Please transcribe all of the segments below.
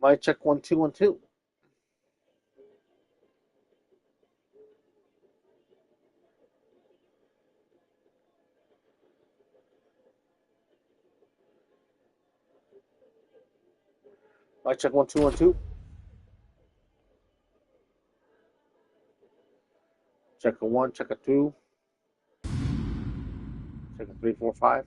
Mic check 1 2 1 2. Mic check 1 2 1 2. Check a 1, check a 2. Check a 3 4 5.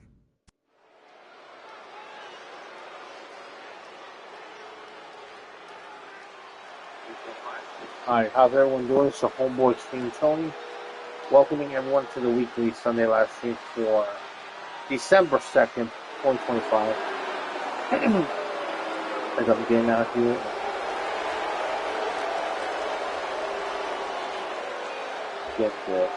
Alright, how's everyone doing? It's your homeboy XtremeTony. Welcoming everyone to the weekly Sunday live stream for December 2nd, 2025. As I'm getting out here. Get the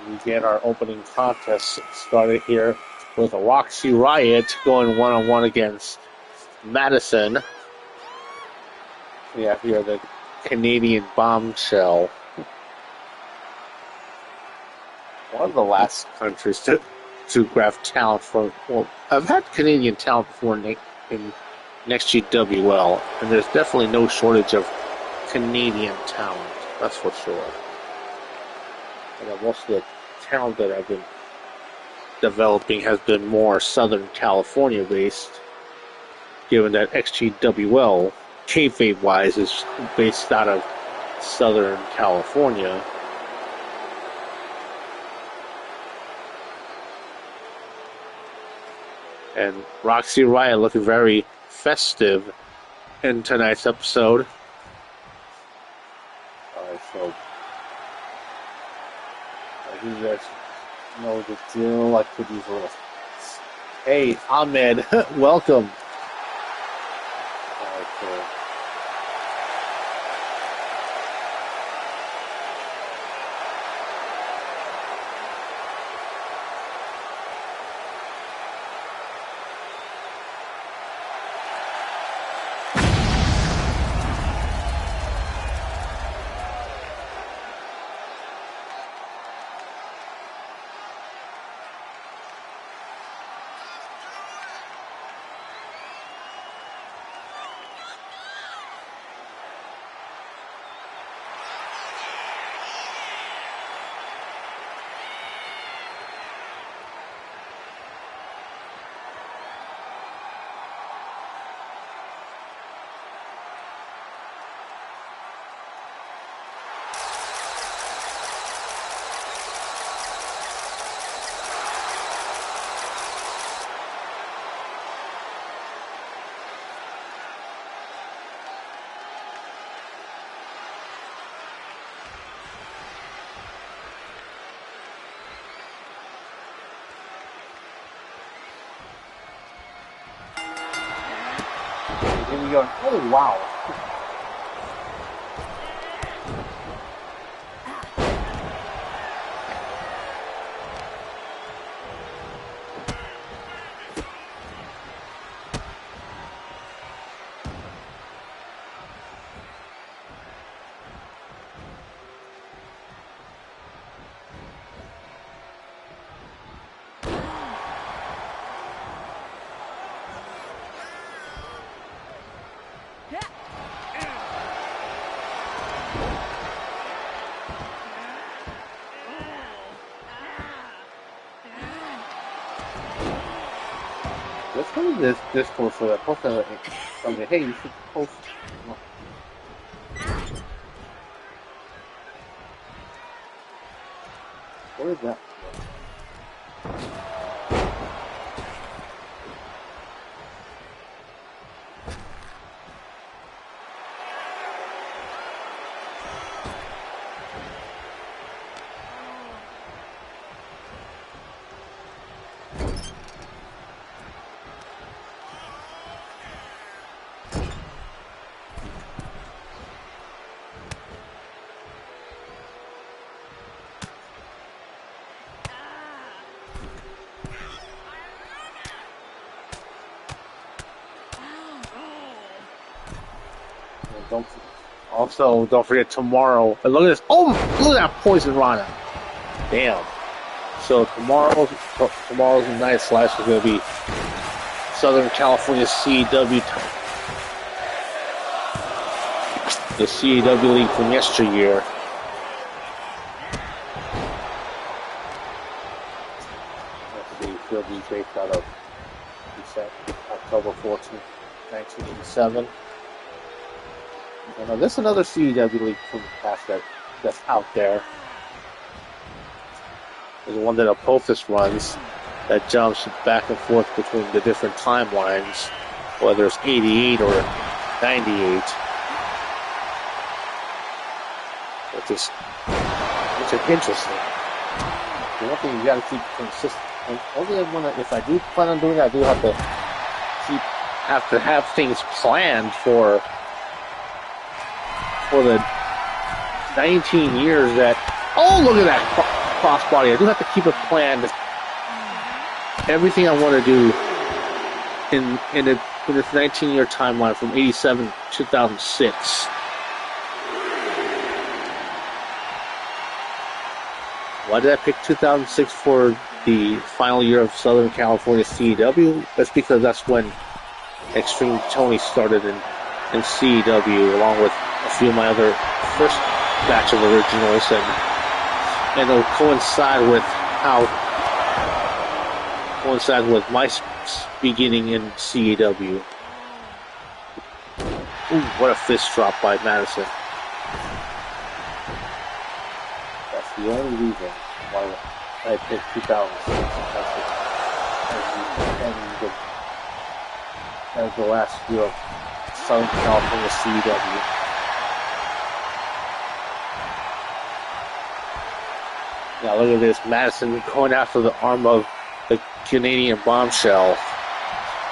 we get our opening contest started here with a Roxy Riot going one-on-one against Madison. We have here the Canadian Bombshell. One of the last countries to grab talent from. Well, I've had Canadian talent before in XGWL, and there's definitely no shortage of Canadian talent. That's for sure. And most of the talent that I've been developing has been more Southern California based, given that XGWL, kayfabe wise, is based out of Southern California. And Roxy Riot looking very festive in tonight's episode. Alright, so you guys know the drill. I could use a little. Hey, Ahmed, welcome. Alright, cool. Here we go. Oh, wow. Let's go to this Discord so that post something. Hey, you should post. What is that? And don't forget tomorrow. And look at this. Oh, look at that Poison Rana. Damn. So tomorrow's night slash is going to be Southern California CEW. The CEW League from yesteryear. He'll be based out of October 14th, 1987. And there's another CEW League from the past that's out there. There's one that Apophis runs that jumps back and forth between the different timelines, whether it's 88 or 98. Which is interesting. The one thing you gotta keep consistent. And only if I do plan on doing it, I do have to have things planned for the 19 years that. Oh, look at that crossbody! I do have to keep it planned. Everything I want to do in this 19-year timeline from 87 to 2006. Why did I pick 2006 for the final year of Southern California CEW? That's because that's when XtremeTony started in CEW, along with a few of my other first batch of originals, and it'll coincide with my beginning in CEW. Ooh, what a fist drop by Madison. That's the only reason why I picked 2006. That was the last year of Southern California CEW. Now look at this, Madison going after the arm of the Canadian bombshell,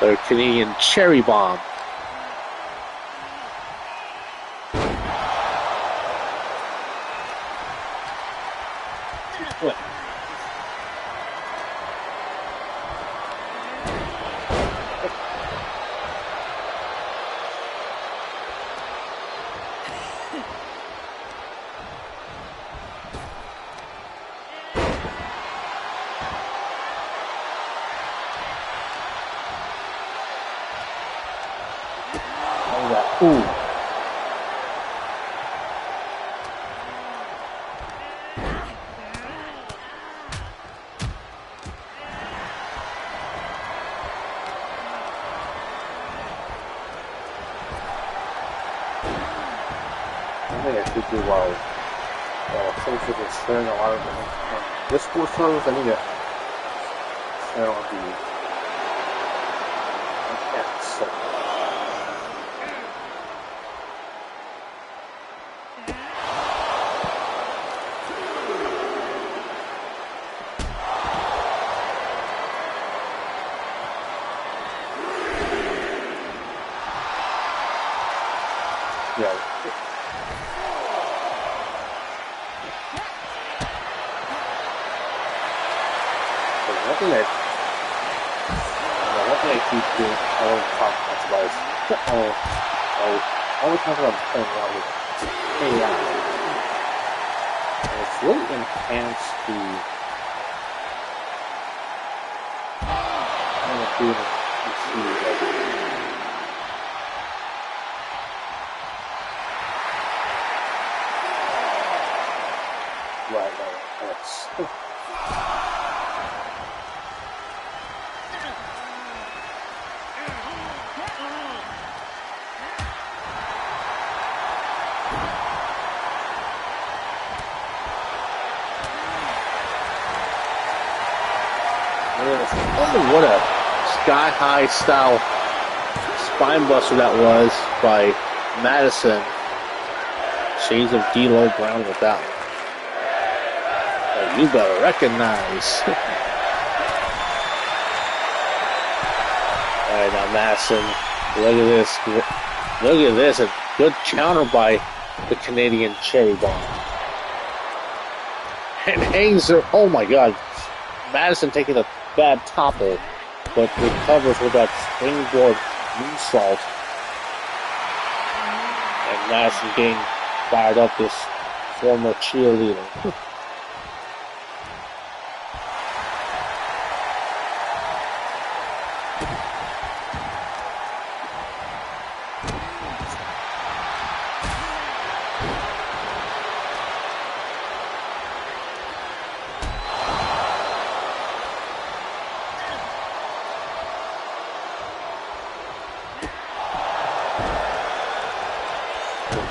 the Canadian cherry bomb. Ooh. I think I could do well. Since we've been sharing a lot of them. This sports tournament, I need to share on the one thing I keep doing, I don't talk much about is all the time I'm playing around with AI. And it's really enhanced the kind of doing right. Oh, what a sky-high style spine buster that was by Madison. Shades of D-Lo Brown with that one. You better recognize. Alright, now Madison, look at this. Look at this. A good counter by the Canadian cherry bomb. And hangs her. Oh my god. Madison taking a bad topple, but recovers with that springboard moonsault. And Madison getting fired up, this former cheerleader.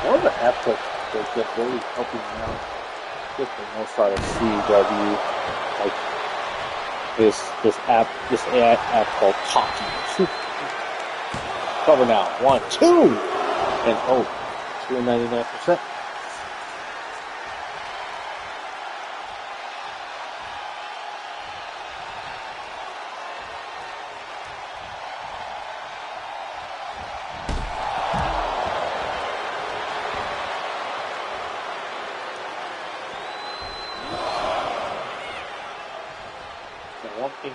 One of the efforts that get really helping out just the most side of CW, like this AI app called Talkie. Cover now, 1, 2, and 2.99%. One thing.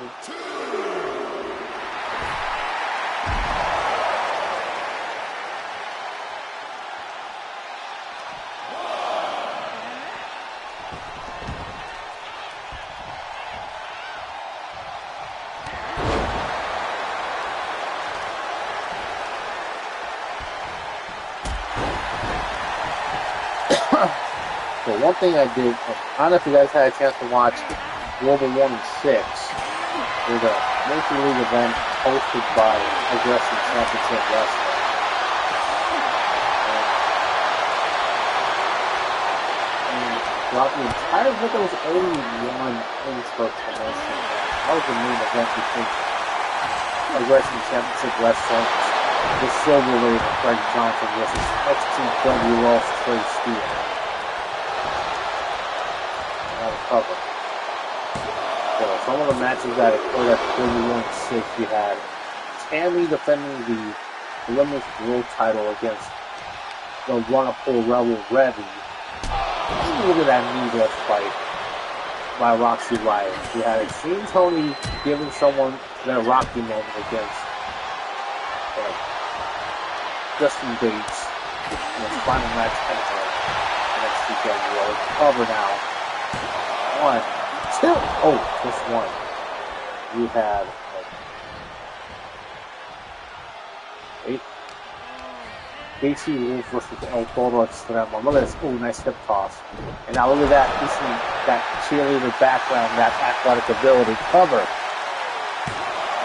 So one thing I did, I don't know if you guys had a chance to watch Global 1 and 6. There's a multi-league event hosted by Aggressive Championship Wrestling. And throughout the entire event, there was only one insert promotion. That was the main event between Aggressive Championship Wrestling, the Silver Raven, Greg Johnson versus XGWL Straight Steel. Cover. So some of the matches that occurred at 41-6, we had Tammy defending the Women's World title against the Run-Up-Pull Rebel Revy. Look at that knee lift fight by Roxy Riot. We had XtremeTony giving someone their Rocky moment against Justin Bates in his final match ever in XGWL. Cover now. 1, 2. Just one. We had AC Wolf versus El Toro Extremo. Look at this. Oh, nice hip toss. And now look at that. You see that cheerleader background, that athletic ability. Cover.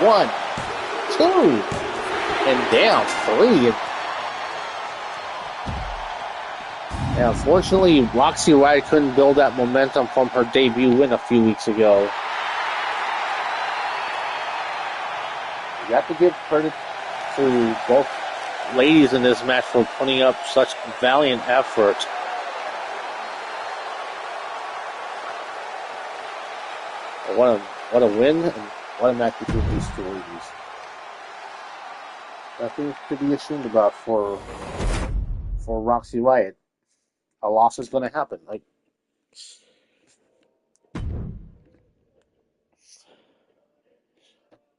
1, 2. And down. 3. And unfortunately, Roxy Riot couldn't build that momentum from her debut win a few weeks ago. You have to give credit to both ladies in this match for putting up such valiant effort. What a win, and what a match between these two ladies. Nothing to be ashamed about for Roxy Riot. A loss is going to happen.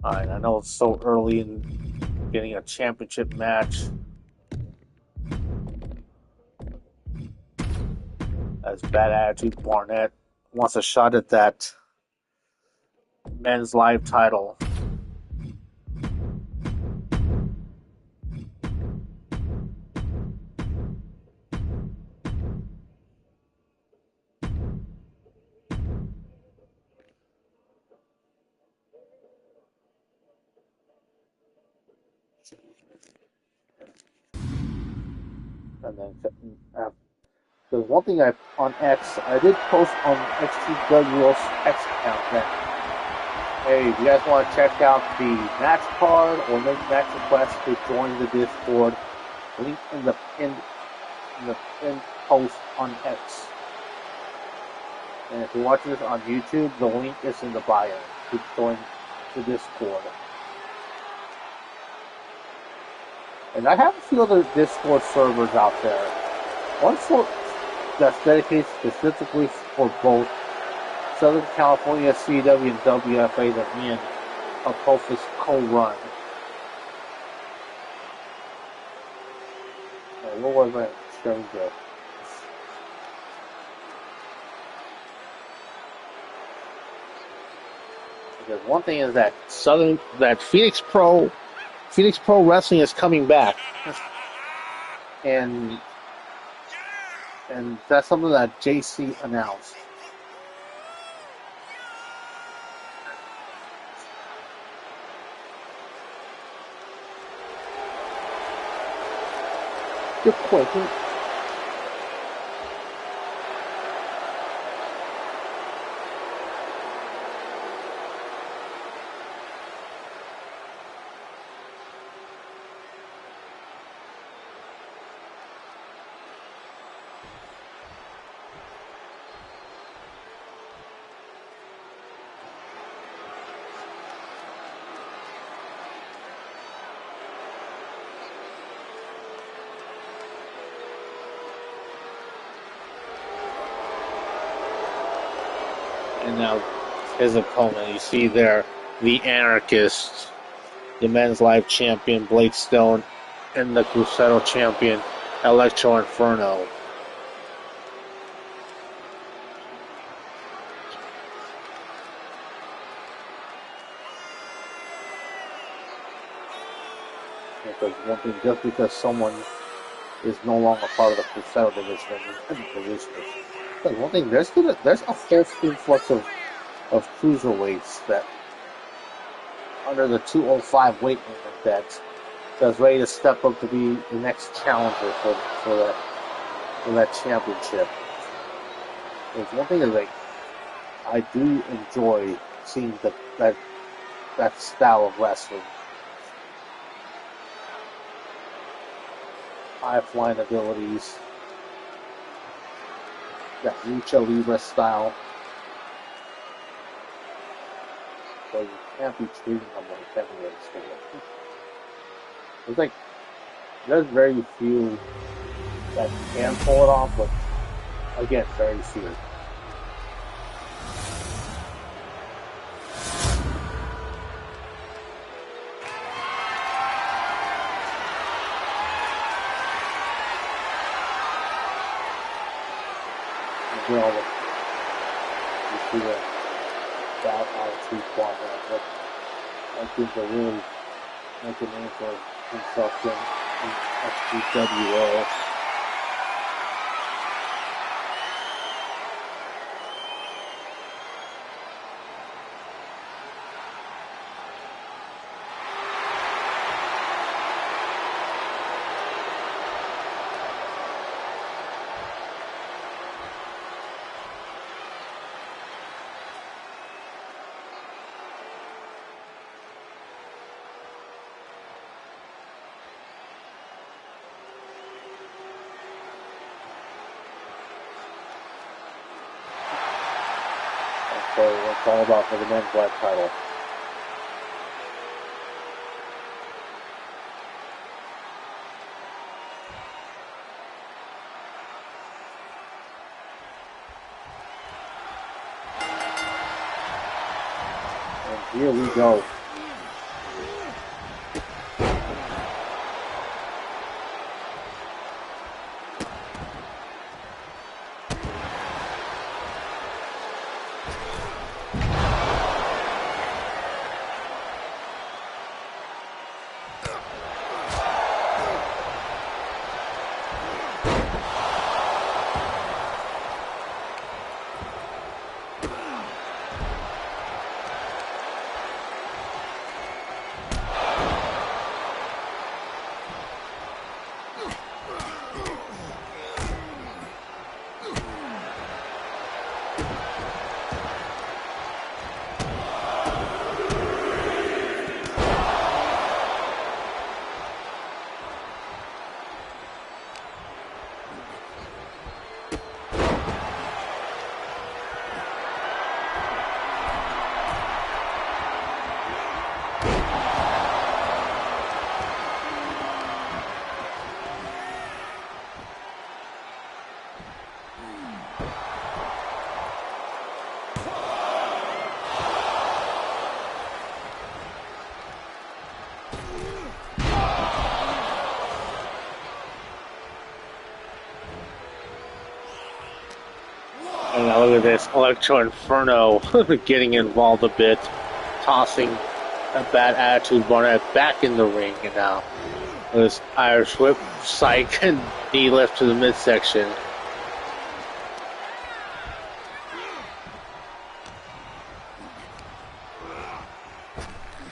Alright, I know it's so early in getting a championship match. As Bad Attitude Barnett wants a shot at that men's live title. And then there's one thing on X, I did post on XTW's X account that, hey, if you guys want to check out the match card or make match requests to join the Discord, link in the pinned post on X. And if you're watching this on YouTube, the link is in the bio to join the Discord. And I have a few other Discord servers out there. One that's dedicated specifically for both Southern California CW and WFA that me and Apofis co-run. What was that? Extreme Go. Because one thing is that Phoenix Pro Wrestling is coming back, and that's something that JC announced. Good point. And now his opponent, you see there, the Anarchist, the men's live champion Blake Stone, and the Cruzeiro champion Electro Inferno. Because one thing, just because someone is no longer part of the Cruzeiro division and the division. But one thing, there's a whole influx of cruiserweights that under the 205 weight limit that's ready to step up to be the next challenger for that championship. There's one thing that I do enjoy seeing that style of wrestling. High flying abilities, that lucha libre style. So you can't be treating them like heavyweights. It's like there's very few that can pull it off, but again, very few. You see that attitude quad, but I think they're really making a name for himself in XGWL. So it's all about for the men's black title. And here we go. And now look at this, Electro Inferno getting involved a bit, tossing a Bad Attitude Barnett back in the ring, and now this Irish Whip, psych, and knee lift to the midsection.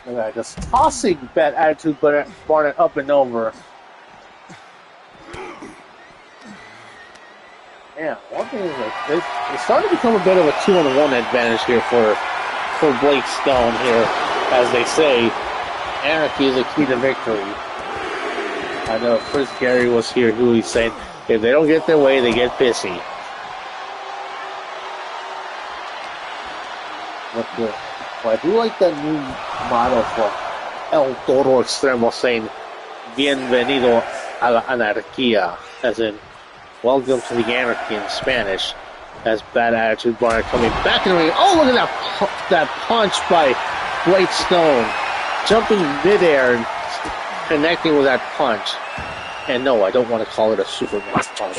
Look at that, just tossing Bad Attitude Barnett up and over. Yeah, one thing is that it's starting to become a bit of a 2-on-1 advantage here for Blake Stone here. As they say, anarchy is a key to victory. I know if Chris Gary was here, he would be saying, if they don't get their way, they get pissy. But I do like that new motto for El Toro Extremo saying, Bienvenido a la anarquía, as in, welcome to the anarchy in Spanish. As Bad Attitude Barnett coming back in the ring. Oh, look at that punch by Blake Stone. Jumping midair and connecting with that punch. And no, I don't want to call it a Superman punch.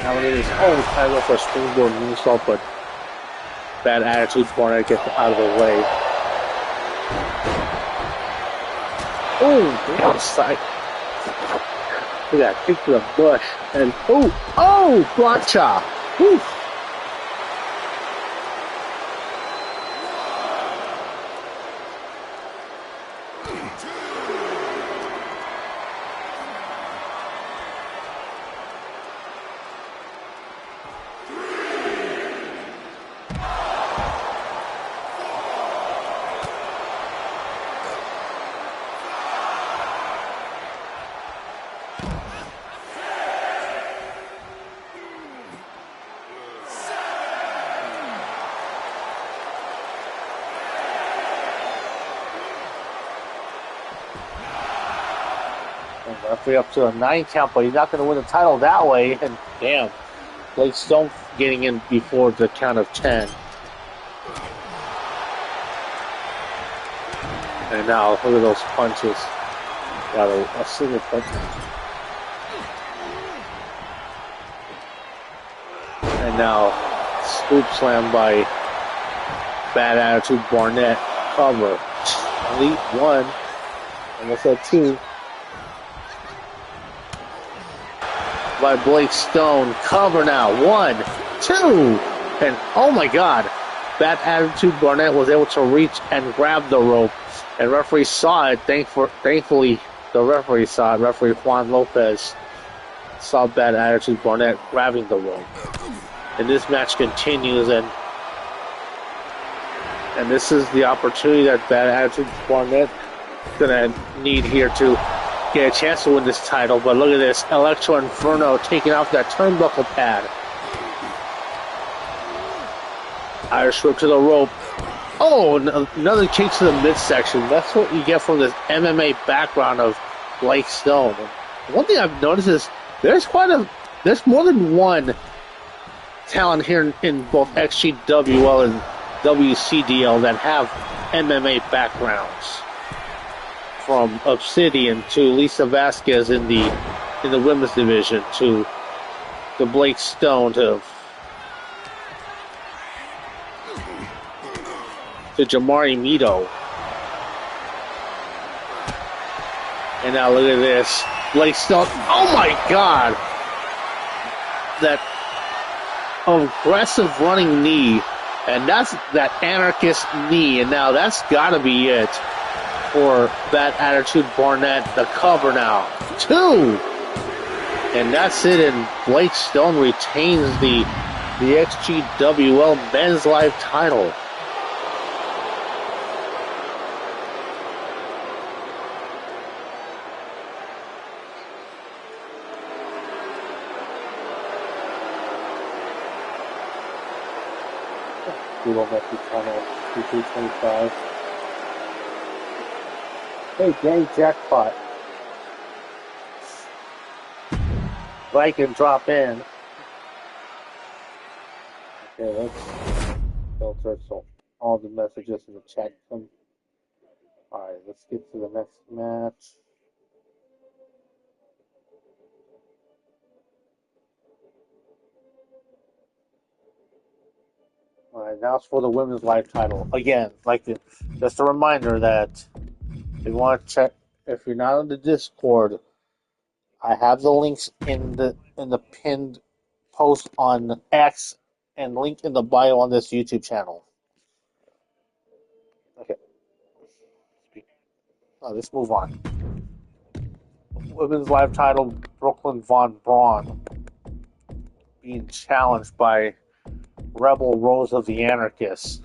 Now look at this. Oh, trying to go for a springboard moonsault, but Bad Attitude Barnett gets out of the way. Oh, damn side. Look at that kick to the bush. And oh, plancha. Woo. Referee up to a 9 count, but he's not going to win the title that way. And damn, Blake Stone getting in before the count of 10. And now look at those punches. Got a single punch. And now scoop slam by Bad Attitude Barnett. Cover. Elite 1. Almost at 2. By Blake Stone. Cover now. 1, 2. And oh my God. Bad Attitude Barnett was able to reach and grab the rope. And referee saw it. Thankfully, the referee saw it. Referee Juan Lopez saw Bad Attitude Barnett grabbing the rope. And this match continues, and this is the opportunity that Bad Attitude Barnett is going to need here to get a chance to win this title. But look at this. Electro Inferno taking off that turnbuckle pad. Irish whip to the rope. Oh, another kick to the midsection. That's what you get from this MMA background of Blake Stone. And one thing I've noticed is there's more than one talent here in both XGWL and WCDL that have MMA backgrounds. From Obsidian to Lisa Vasquez in the women's division to Blake Stone to Jamari Mito. And now look at this. Blake Stone. Oh my God! That aggressive running knee. And that's that anarchist knee. And now that's got to be it for Bad Attitude Barnett. The cover now. 2! And that's it. And Blake Stone retains the XGWL Men's Live title. Google Mexicano 2k24. Hey, dang jackpot. Like and drop in. Okay, let's filter. So all the messages in the chat come. Alright, let's get to the next match. Alright, now it's for the women's live title. Again, just a reminder that if you want to check, if you're not on the Discord, I have the links in the pinned post on X and link in the bio on this YouTube channel. Okay. Let's move on. Women's live title, Brooklyn Von Braun being challenged by Rebel Rose of the Anarchists.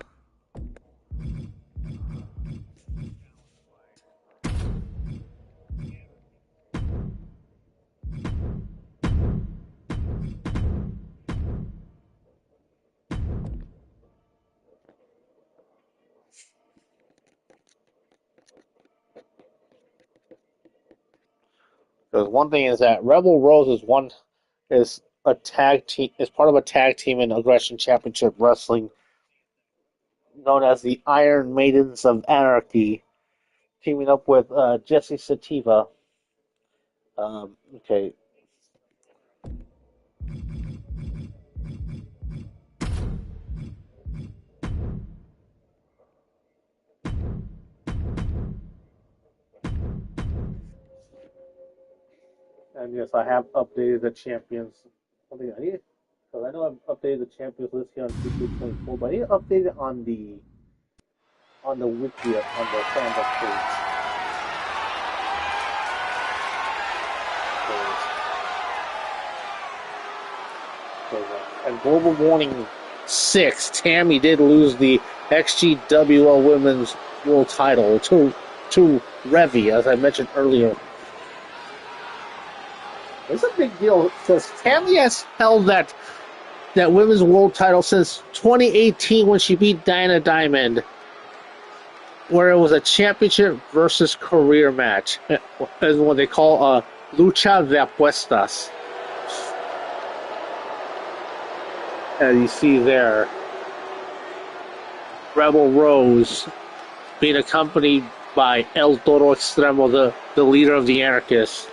Because one thing is that Rebel Rose is a tag team, is part of a tag team in Aggression Championship Wrestling known as the Iron Maidens of Anarchy, teaming up with Jesse Sativa. Okay. And yes, I have updated the champions. Because I know I've updated the champions list here on 2k24, but I need to update it on the wiki, on the fandom page. At Global Warning 6, Tammy did lose the XGWL Women's World Title to Revy, as I mentioned earlier. It's a big deal because Tammy has held that women's world title since 2018 when she beat Diana Diamond, where it was a championship versus career match, as what they call lucha de apuestas. As you see there, Rebel Rose being accompanied by El Toro Extremo, the leader of the anarchists.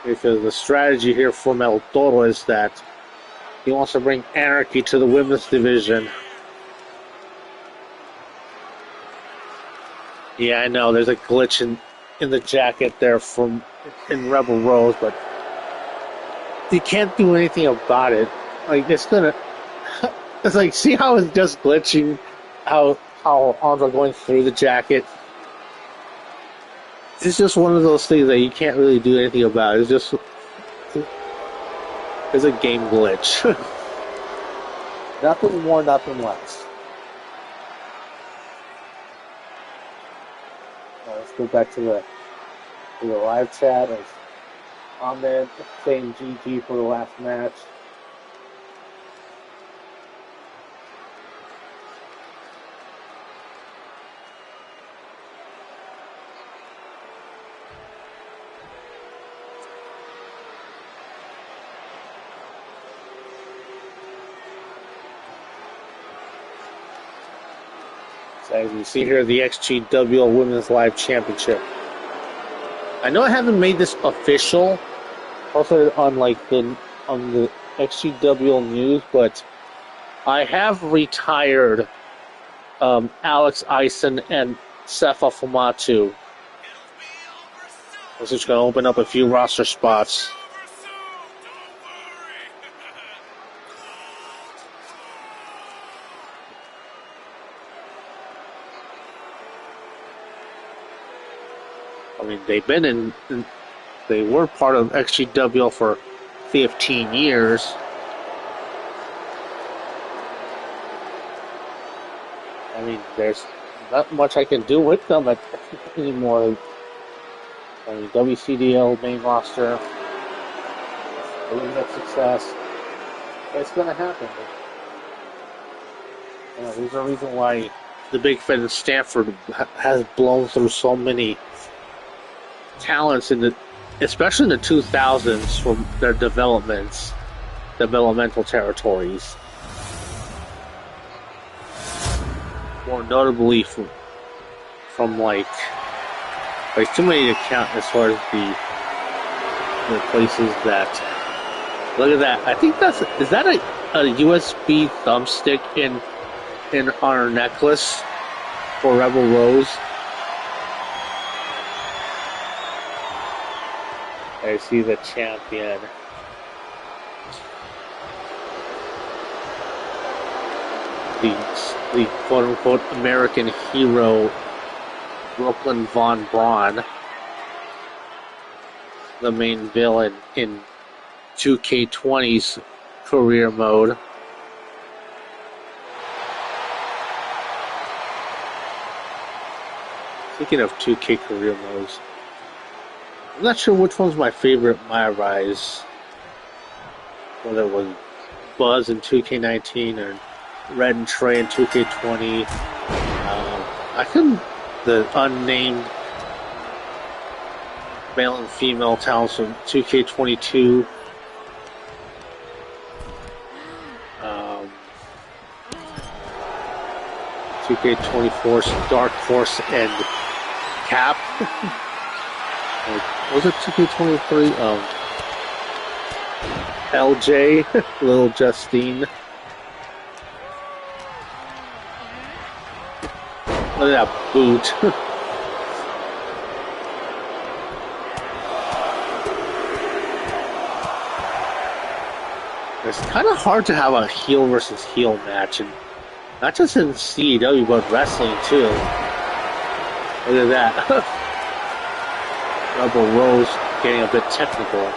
Because the strategy here from El Toro is that he wants to bring anarchy to the women's division. Yeah, I know there's a glitch in the jacket there in Rebel Rose, but you can't do anything about it. Like it's like, see how it's just glitching, how arms are going through the jacket. It's just one of those things that you can't really do anything about. It's a game glitch. Nothing more, nothing less. Let's go back to the live chat. As Ahmed saying GG for the last match. As you see here, the XGWL Women's Live Championship. I know I haven't made this official, also on the XGWL news, but I have retired Alex Ison and Sefa Fumatu. This is going to open up a few roster spots. I mean, they were part of XGWL for 15 years. I mean, there's not much I can do with them anymore. I mean, WCDL main roster, that success. It's going to happen. You know, there's a reason why the Big Fed in Stanford has blown through so many talents especially in the 2000s from their developmental territories. More notably from like too many to count as far as the places that. Look at that! I think is that a USB thumbstick in our necklace for Rebel Rose? I see the champion. The quote-unquote American hero, Brooklyn Von Braun, the main villain in 2K20's career mode. Speaking of 2K career modes, I'm not sure which one's my favorite My Rise. Whether it was Buzz in 2K19 or Red and Trey in 2K20. I couldn't. The unnamed male and female talents from 2K22. 2K24's Dark Horse and Cap. Was it 2K23? LJ, Little Justine. Look at that boot. It's kind of hard to have a heel versus heel match, and not just in CEW, but wrestling too. Look at that. Rebel Rose getting a bit technical.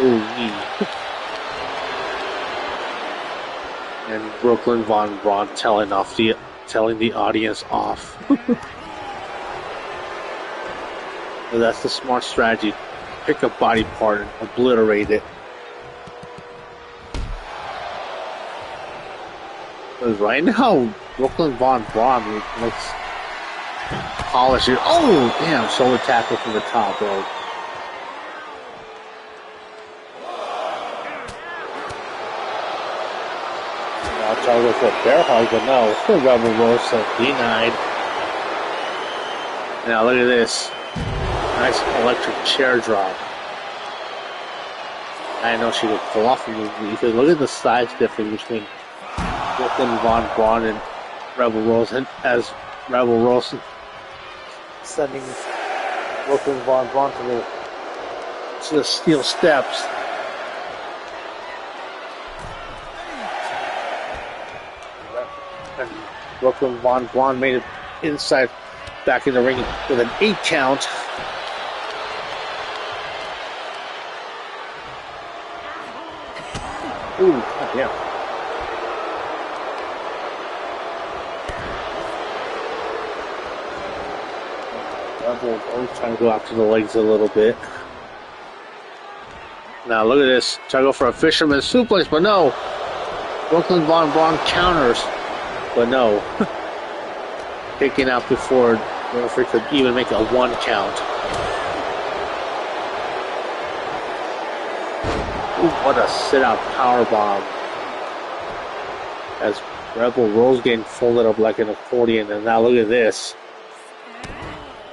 Ooh, and Brooklyn Von Braun telling the audience off. Well, that's the smart strategy. Pick a body part and obliterate it. Because right now, Brooklyn Von Braun looks polished. Oh, damn, shoulder tackle from the top rope. I'll try to go for a bear hug, but no. Rebel Rose denied. Now look at this. Nice electric chair drop. I know she could pull off a move. You can look at the size difference between Brooklyn Von Braun and Rebel Rose, and as Rebel Rose sending Brooklyn Von Braun to the steel steps. And Brooklyn Von Braun made it inside, back in the ring with an 8 count. Ooh, yeah. Rebel always trying to go after the legs a little bit. Now look at this. Try to go for a fisherman's suplex, but no. Brooklyn Von Braun counters, but no. Taken out before the referee could even make a 1 count. Ooh, what a sit-out powerbomb. As Rebel Rose getting folded up like an accordion, and now look at this.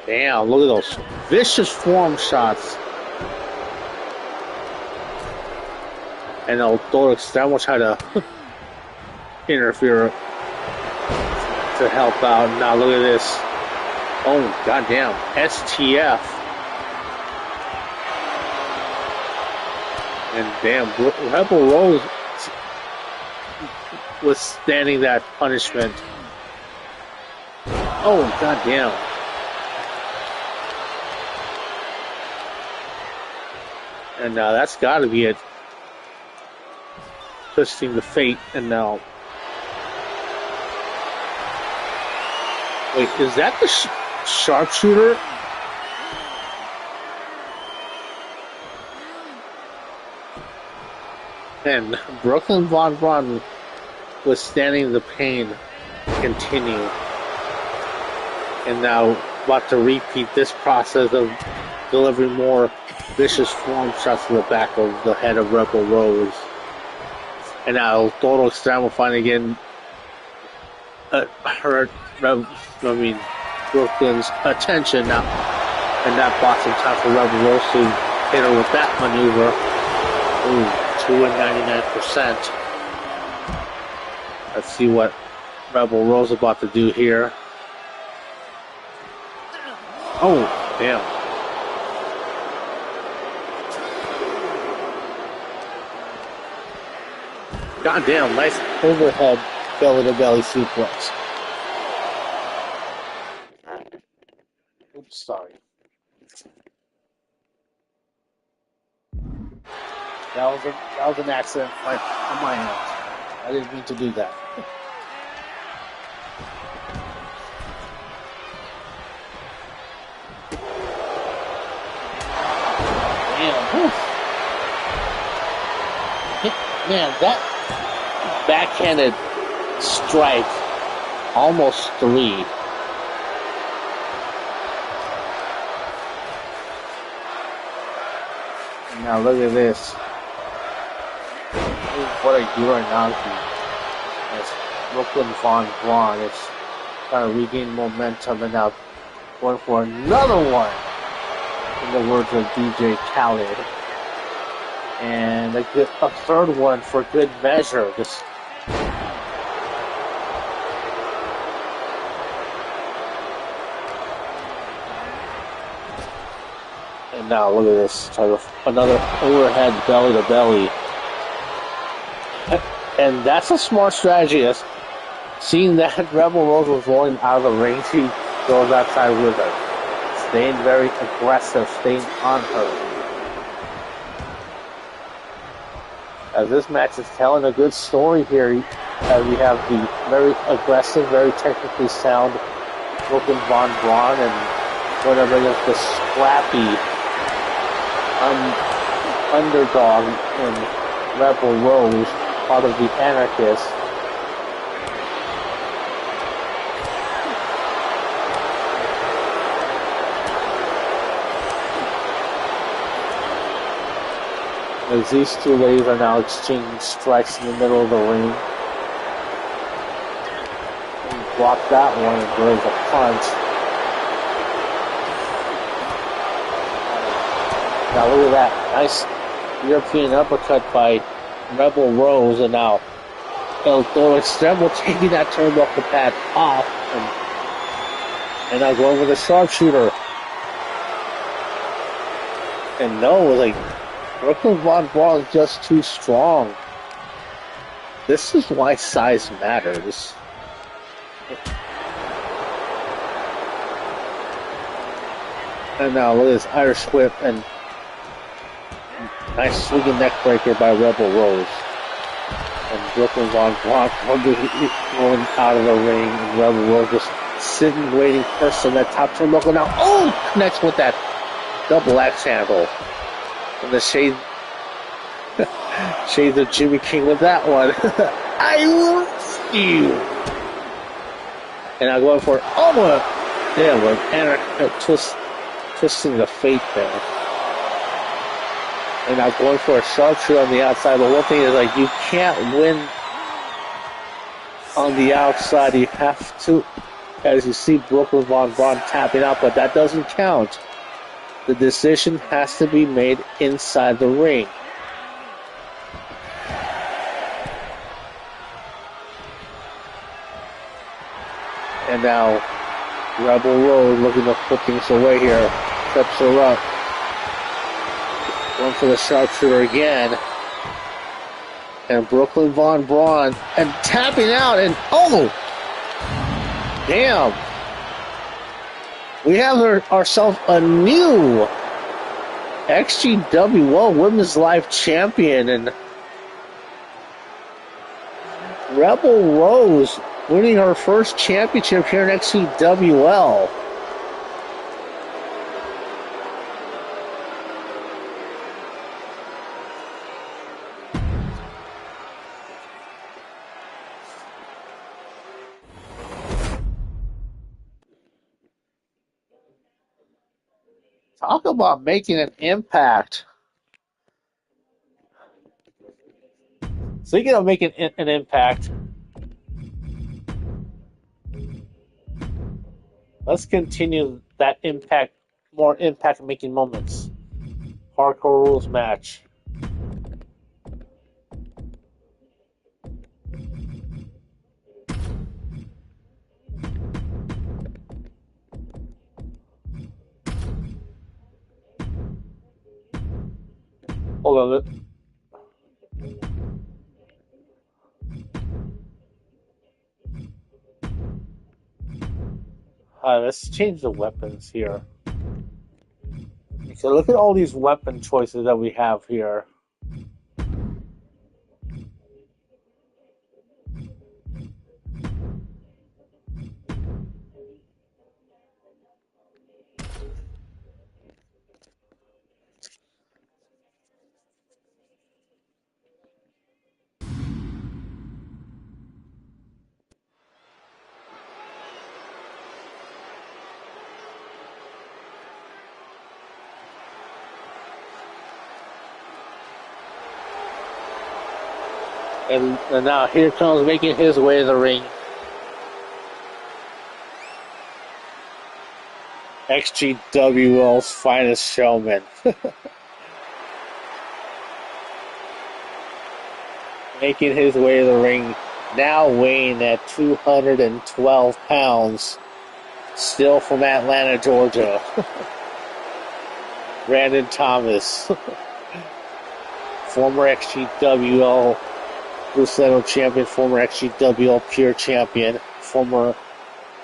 Damn, look at those vicious form shots. And El Toro Extremo try to interfere to help out. Now look at this. Oh, goddamn. STF. And damn, Rebel Rose withstanding that punishment. Oh, goddamn. And that's got to be it. Twisting the fate, and now. Wait, is that the sharpshooter? And Brooklyn Von Braun withstanding the pain continue. And now about to repeat this process of delivering more vicious form shots to the back of the head of Rebel Rose. And now Total Extremo finally again hurt Brooklyn's attention now. And that bought some time for Rebel Rose to hit her with that maneuver. Ooh, 2 and 99%. Let's see what Rebel Rose is about to do here. Oh, damn. Goddamn, nice overhead belly-to-belly suplex. Oops, sorry. That was an accident on my end. I didn't mean to do that. Damn. Man, that backhanded strike, almost 3. And now look at this. What I do right now is Brooklyn Von Braun is trying to regain momentum and now going for another one, in the words of DJ Khaled. And a third one for good measure. Just and now look at this. Try another overhead belly to belly. And that's a smart strategy. Seeing that Rebel Rose was rolling out of the ring, she goes outside with her. Staying very aggressive, staying on her. As this match is telling a good story here, as we have the very aggressive, very technically sound Brooklyn Von Braun and whatever it is, the scrappy underdog in Rebel Rose, part of the Anarchists. As these two ladies are now exchanging strikes in the middle of the ring. And block that one and delivers a punch. Now look at that. Nice European uppercut by Rebel Rose, and now El Toro Extremo taking that turnbuckle pad off, and now going with a sharpshooter. And no, like, Brooklyn Von Braun is just too strong. This is why size matters. And now look at this Irish whip and nice swinging neck breaker by Rebel Rose. And Brooklyn Von Braun going out of the ring, and Rebel Rose just sitting, waiting first on that top turnbuckle. Now, oh, connects with that double axe handle. And the shades of Jimmy King with that one. I will see you. And I'm going for twisting the fate there. And I'm going for a sharpshooter on the outside. But one thing is, like, you can't win on the outside. You have to, as you see Brooklyn Von Braun tapping out, but that doesn't count. The decision has to be made inside the ring. And now Rebel Rose looking to put things away here. Trips her up. Going for the sharpshooter again. And Brooklyn Von Braun and tapping out, and oh! Damn! We have ourselves a new XGWL Women's Life Champion, and Rebel Rose winning her first championship here in XGWL. Talk about making an impact. Speaking of making an impact, let's continue that impact, more impact-making moments. Hardcore rules match. Hold on. Let's change the weapons here. So look at all these weapon choices that we have here. And now here comes making his way to the ring. XGWL's finest showman. Making his way to the ring, now weighing at 212 pounds. Still from Atlanta, Georgia. Brandon Thomas. Former XGWL Crusader champion, former XGWL Pure champion, former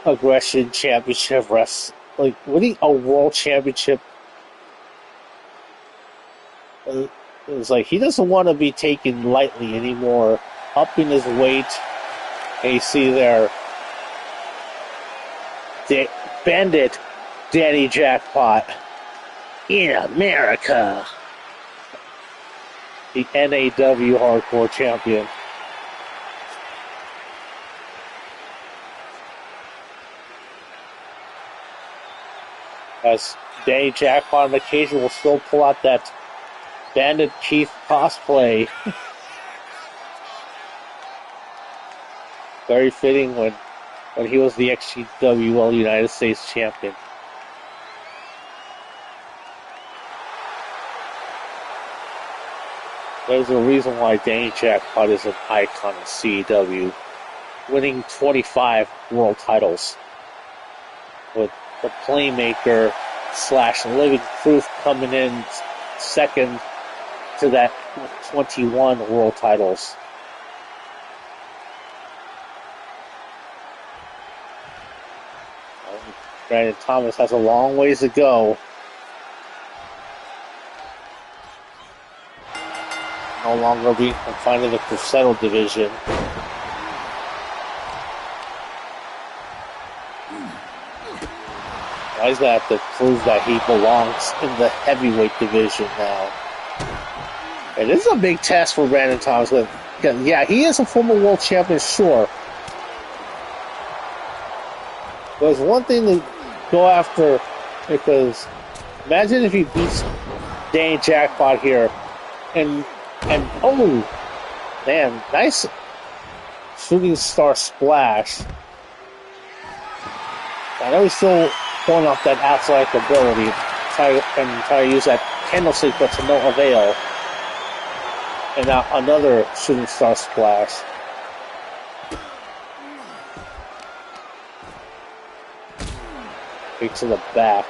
Aggression Championship wrestler. Like, a world championship? It's like he doesn't want to be taken lightly anymore. Upping his weight. And you see there, Bandit Danny Jackpot in America. The NAW Hardcore Champion. As Danny Jackpot on occasion will still pull out that Bandit Keith cosplay. Very fitting when he was the XGWL United States Champion. There's a reason why Danny Jackpot is an icon in CEW, winning 25 world titles, with the Playmaker / Living Proof coming in second to that 21 world titles. Brandon Thomas has a long ways to go. No longer being confined to the Crusader division. Now he's going to have to prove that he belongs in the heavyweight division now. And this is a big test for Brandon Thomas. Yeah, he is a former world champion, sure. But it's one thing to go after, because imagine if he beats Danny Jackpot here and oh, man, nice shooting star splash. I know he's still pulling off that athletic ability, try to use that candlestick, but to no avail. And now another shooting star splash. Kick to the back.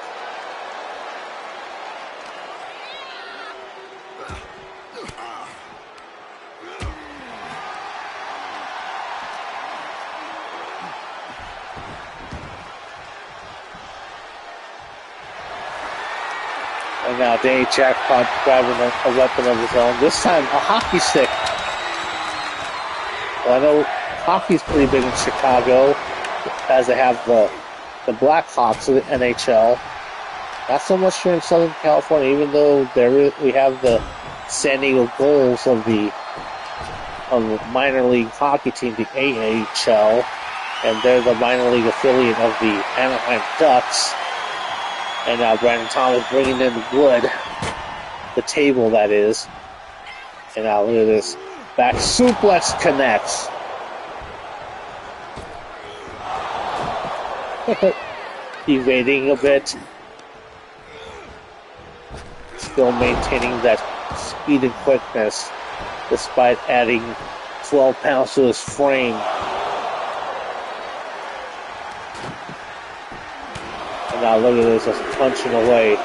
And now Danny Jackpot grabbing a weapon of his own. This time a hockey stick. Well, I know hockey's pretty big in Chicago, as they have the Blackhawks of the NHL. Not so much here in Southern California, even though we have the San Diego Gulls of the minor league hockey team, the AHL, and they're the minor league affiliate of the Anaheim Ducks. And now Brandon Thomas bringing in the wood. The table, that is. And now look at this. Back suplex connects. Evading a bit. Still maintaining that speed and quickness despite adding 12 pounds to his frame. And now look at this, just punching away.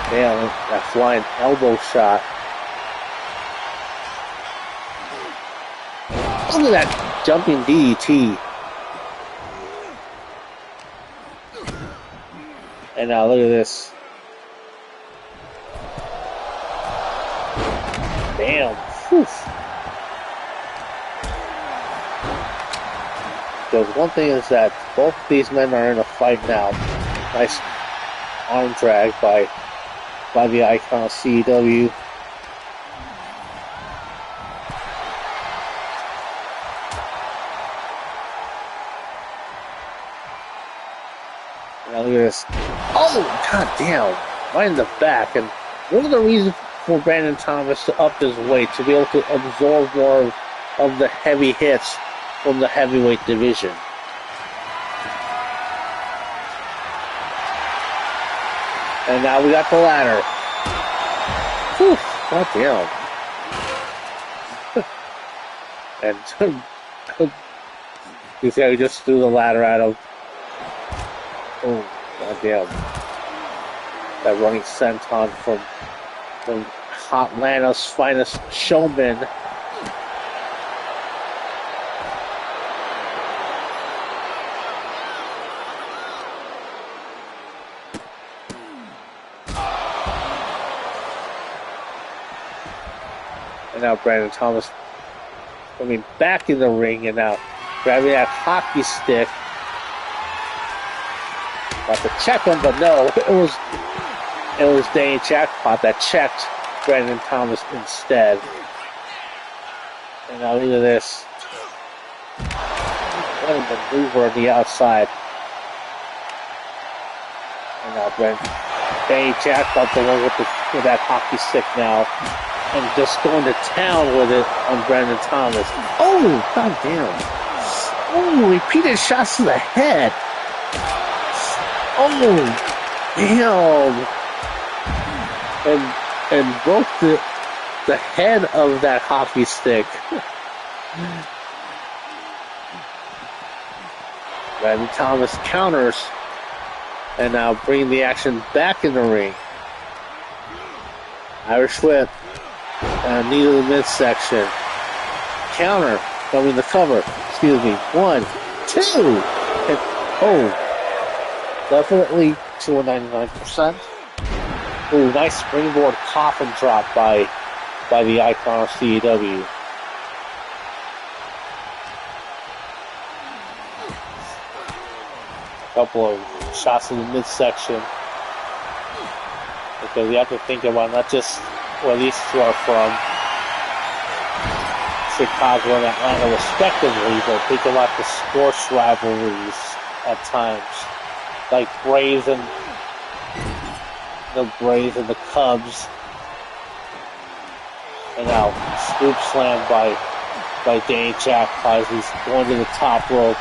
Damn, that flying elbow shot. Look at that jumping DDT. And now look at this. Damn. Whew. Because one thing is that both these men are in a fight now. Nice arm drag by the icon of CW. Now look at this. Oh, god damn. Right in the back. And one of the reasons for Brandon Thomas to up his weight, to be able to absorb more of the heavy hits from the heavyweight division. And now we got the ladder. Whew, god damn. And you see how he just threw the ladder at him. Oh, goddamn. That running senton from Atlanta's finest showman. And now Brandon Thomas coming back in the ring and now grabbing that hockey stick. About to check him, but no, it was Danny Jackpot that checked Brandon Thomas instead. And now look at this. What a maneuver on the outside. And now Danny Jackpot, the one with that hockey stick now, and just going to town with it on Brandon Thomas. Oh, god damn. Oh, repeated shots to the head. Oh, damn. And broke the head of that hockey stick. Brandon Thomas counters. And now bringing the action back in the ring. Irish whip. Knee to the midsection. Counter. Coming the cover. Excuse me. 1, 2. And, oh. Definitely to a 99%. Ooh, nice springboard coffin drop by the icon of CEW. A couple of shots in the midsection. Because you have to think about not just where these two are from, Chicago and Atlanta respectively, but think about the sports rivalries at times. Like Braves and the Cubs. And now scoop slam by Danny Jackpot as he's going to the top rope.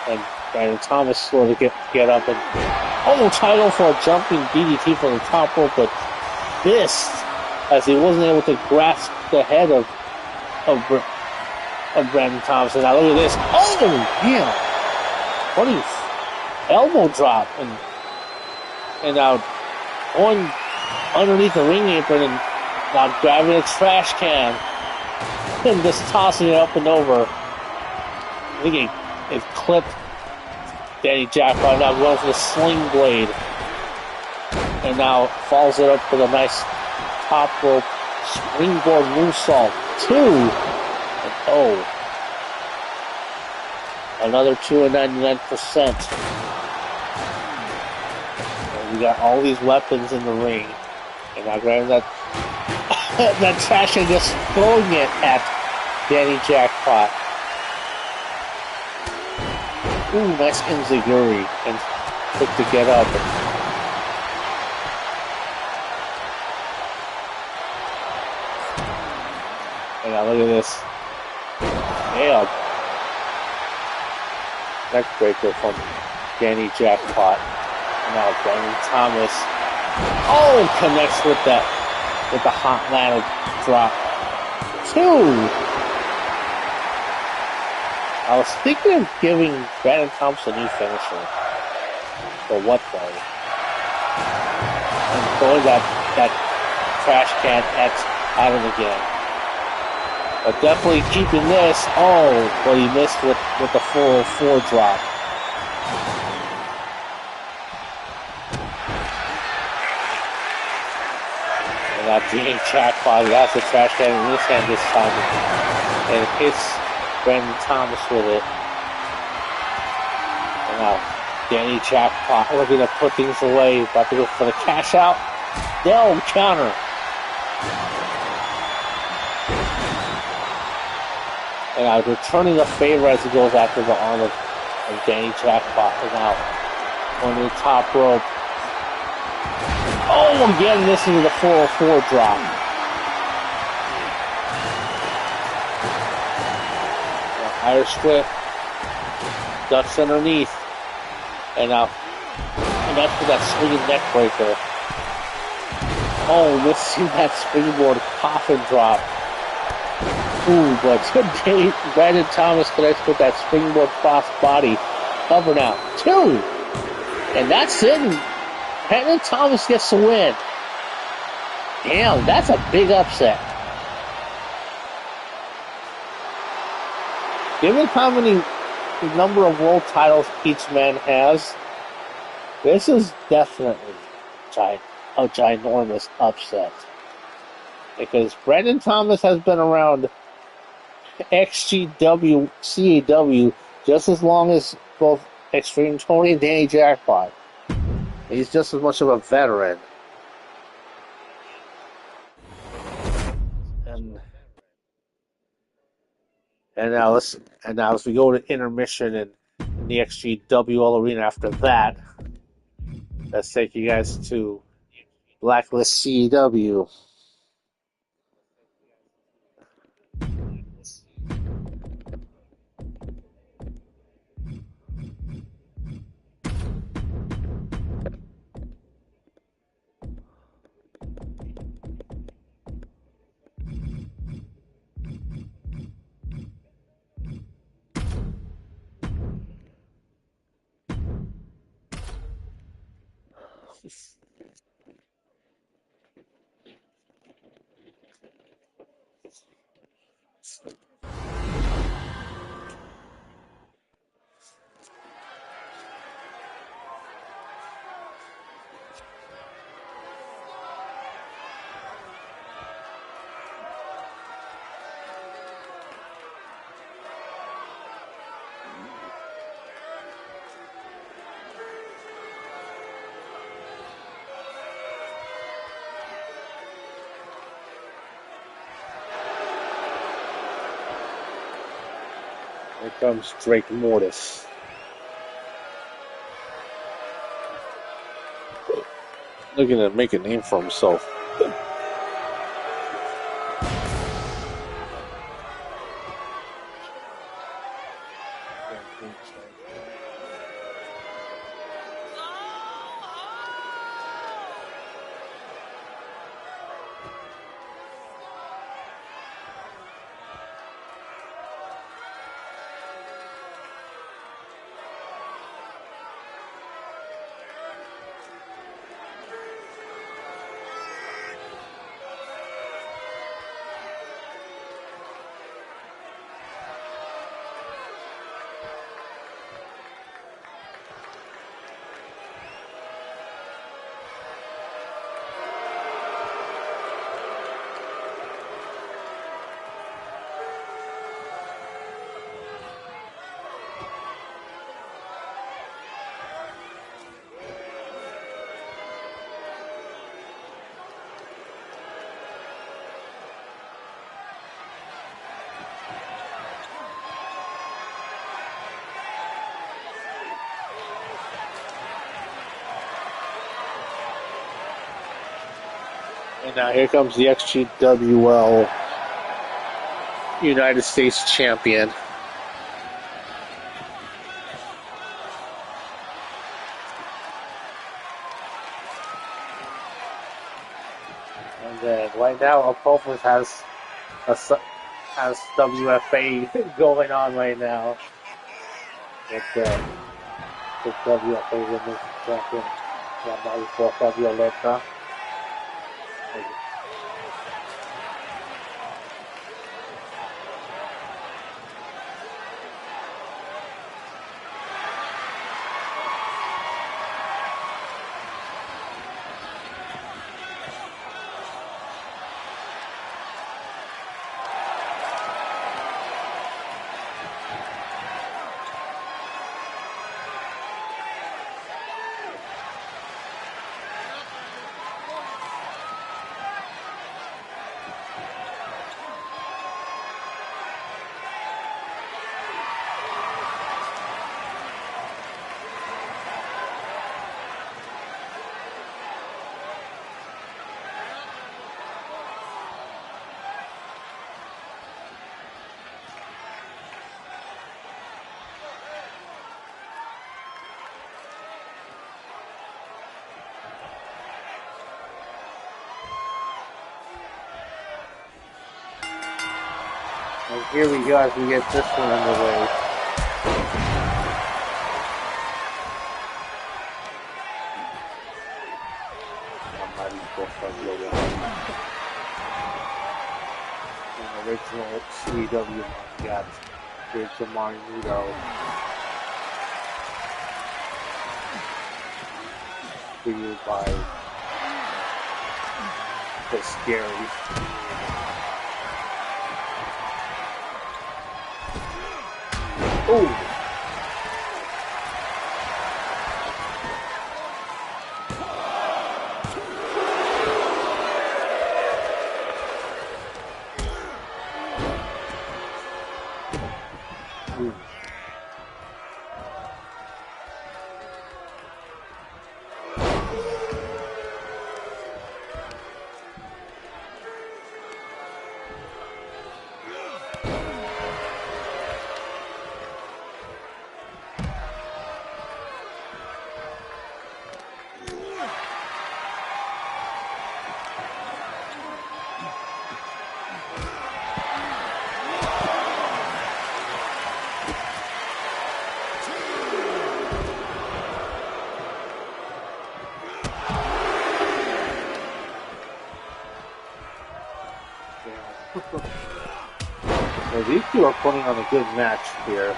And Brandon Thomas sort of get up and title for a jumping DDT from the top rope, but missed as he wasn't able to grasp the head of Brandon Thomas. Now look at this. Oh, damn. Funny elbow drop. And now going underneath the ring apron and now grabbing a trash can and just tossing it up and over. I think it clipped Danny Jackpot. Now going for the sling blade. And now follows it up with a nice top rope springboard moonsault. 2. And oh. Another 2 and 99%. And we got all these weapons in the ring. And now grabbing that trash and just throwing it at Danny Jackpot. Ooh, nice enziguri. And quick to get up. And now look at this. Damn. Neckbreaker from Danny Jackpot. Now Danny Thomas. Oh, connects with the hot ladder drop. 2. I was thinking of giving Brandon Thompson a new finisher. For what though? And throwing that trash can X at him again. But definitely keeping this. Oh, but he missed with the 404 drop. And now Danny Jackpot, he has the trash can in his hand this time. And hits Brandon Thomas with it. And now Danny Jackpot looking to put things away. About to go for the cash out. They'll counter. And now returning the favor as he goes after the arm of Danny Jackpot. And now on the top rope. Oh, again, this is the 404 drop. Irish whip, ducks underneath, and now that's for that swinging neck breaker. Oh, missing that springboard coffin drop. Ooh, but Brandon Thomas connects with that springboard cross body. Cover now, 2, and that's it. Brandon Thomas gets the win. Damn, that's a big upset. Given how many number of world titles each man has, this is definitely a ginormous upset. Because Brandon Thomas has been around XGWL just as long as both XtremeTony and Danny Jackpot. He's just as much of a veteran. And now as we go to intermission in the XGWL arena after that, let's take you guys to Blacklist CEW. Here comes Drake Mortis. Looking to make a name for himself. And now here comes the XGWL United States champion. And then right now, Apopos has WFA going on right now. With the WFA Women's Champion, llamado por Violeta. And here we go as we get this one underway. An original CW got Rachel Marnudo. Created by the Scary. Oh! So these two are putting on a good match here.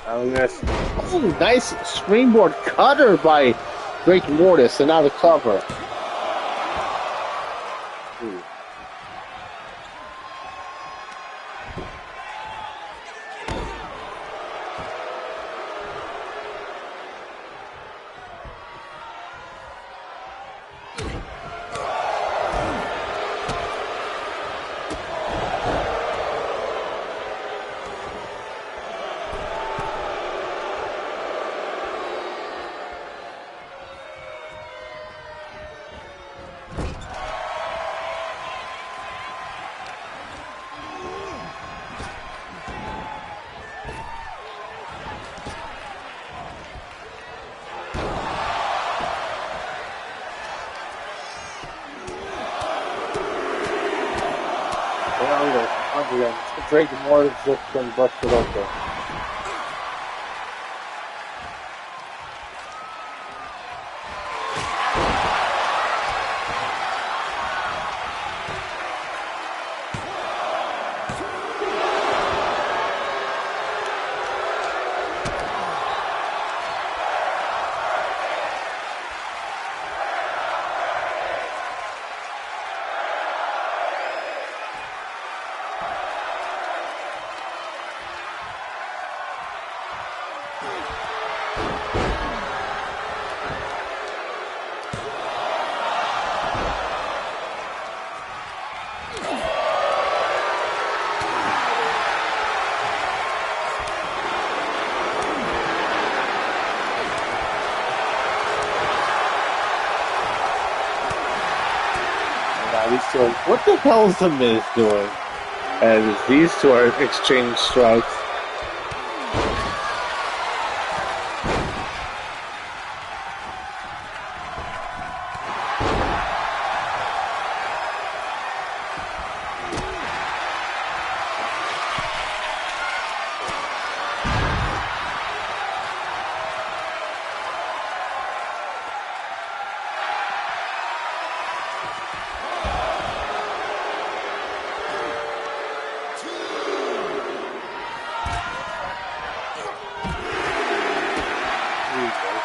Oh, nice springboard cutter by Great Mortis, and now the cover. Ooh. Greg Moore's just been busted open. These two are, what the hell is the Miz doing? As these two are exchange strikes.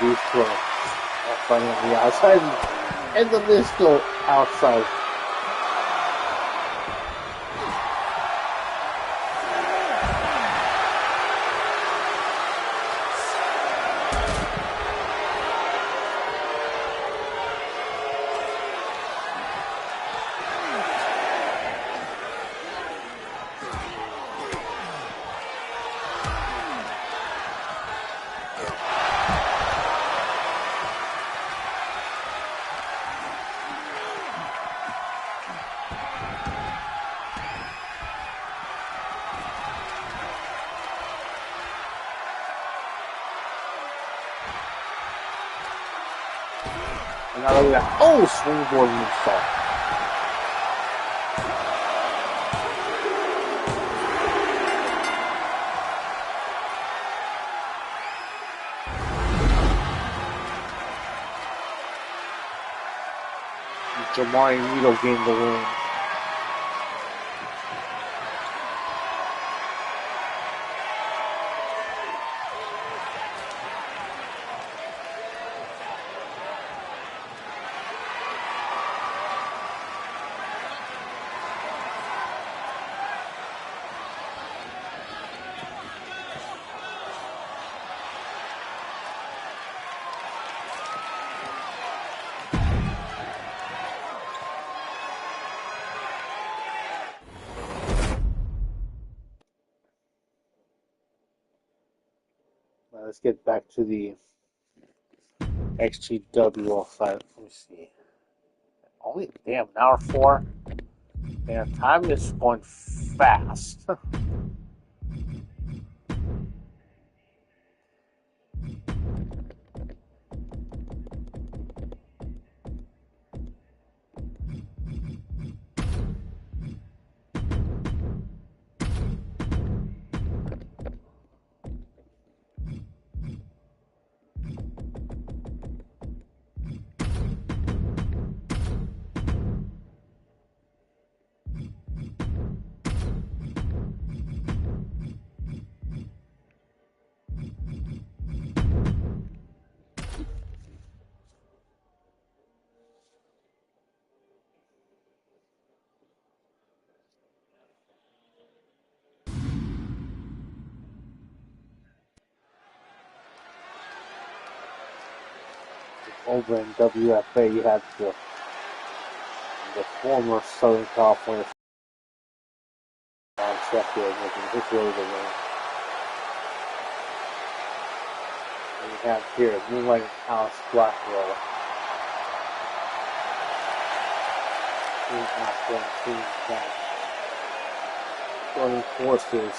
These two are fighting on the outside, and the Miz still outside. And now we got, oh, swingboard moonsault. Jamari Needle gained the win. Let's get back to the XGWL side. Let me see. Only damn an hour 4. Damn, time is going fast. Over in WFA, you had the former Southern California Sheffield making his way to the ring. And you have here Moonlight and Alice Blackwell. Team Aspen, Team Jack. Joining forces.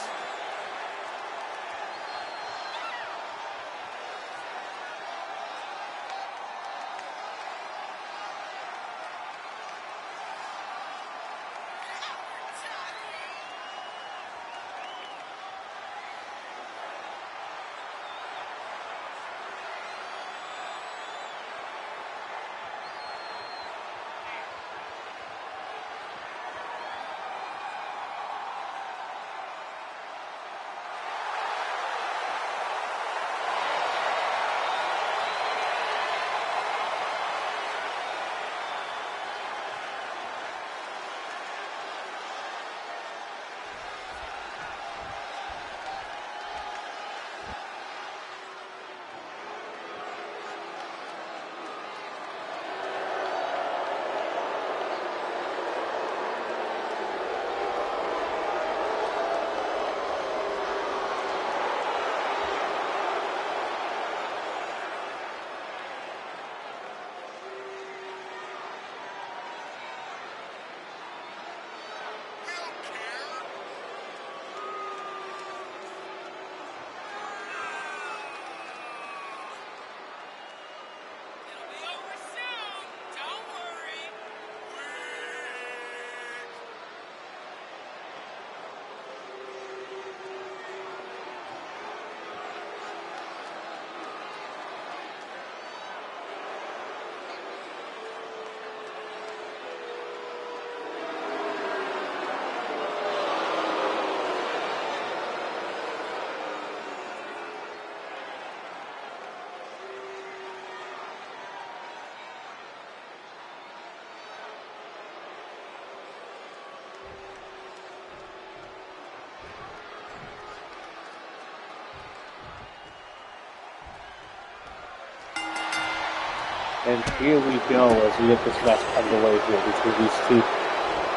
And here we go as we get this match underway here between these two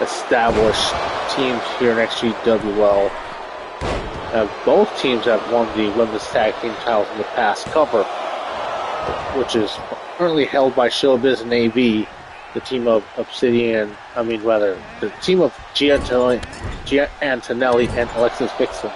established teams here in XGWL. Both teams have won the women's tag team titles in the past. Cover, which is currently held by Showbiz and AB, the team of Obsidian, the team of Gia Antonelli and Alexis Vixen.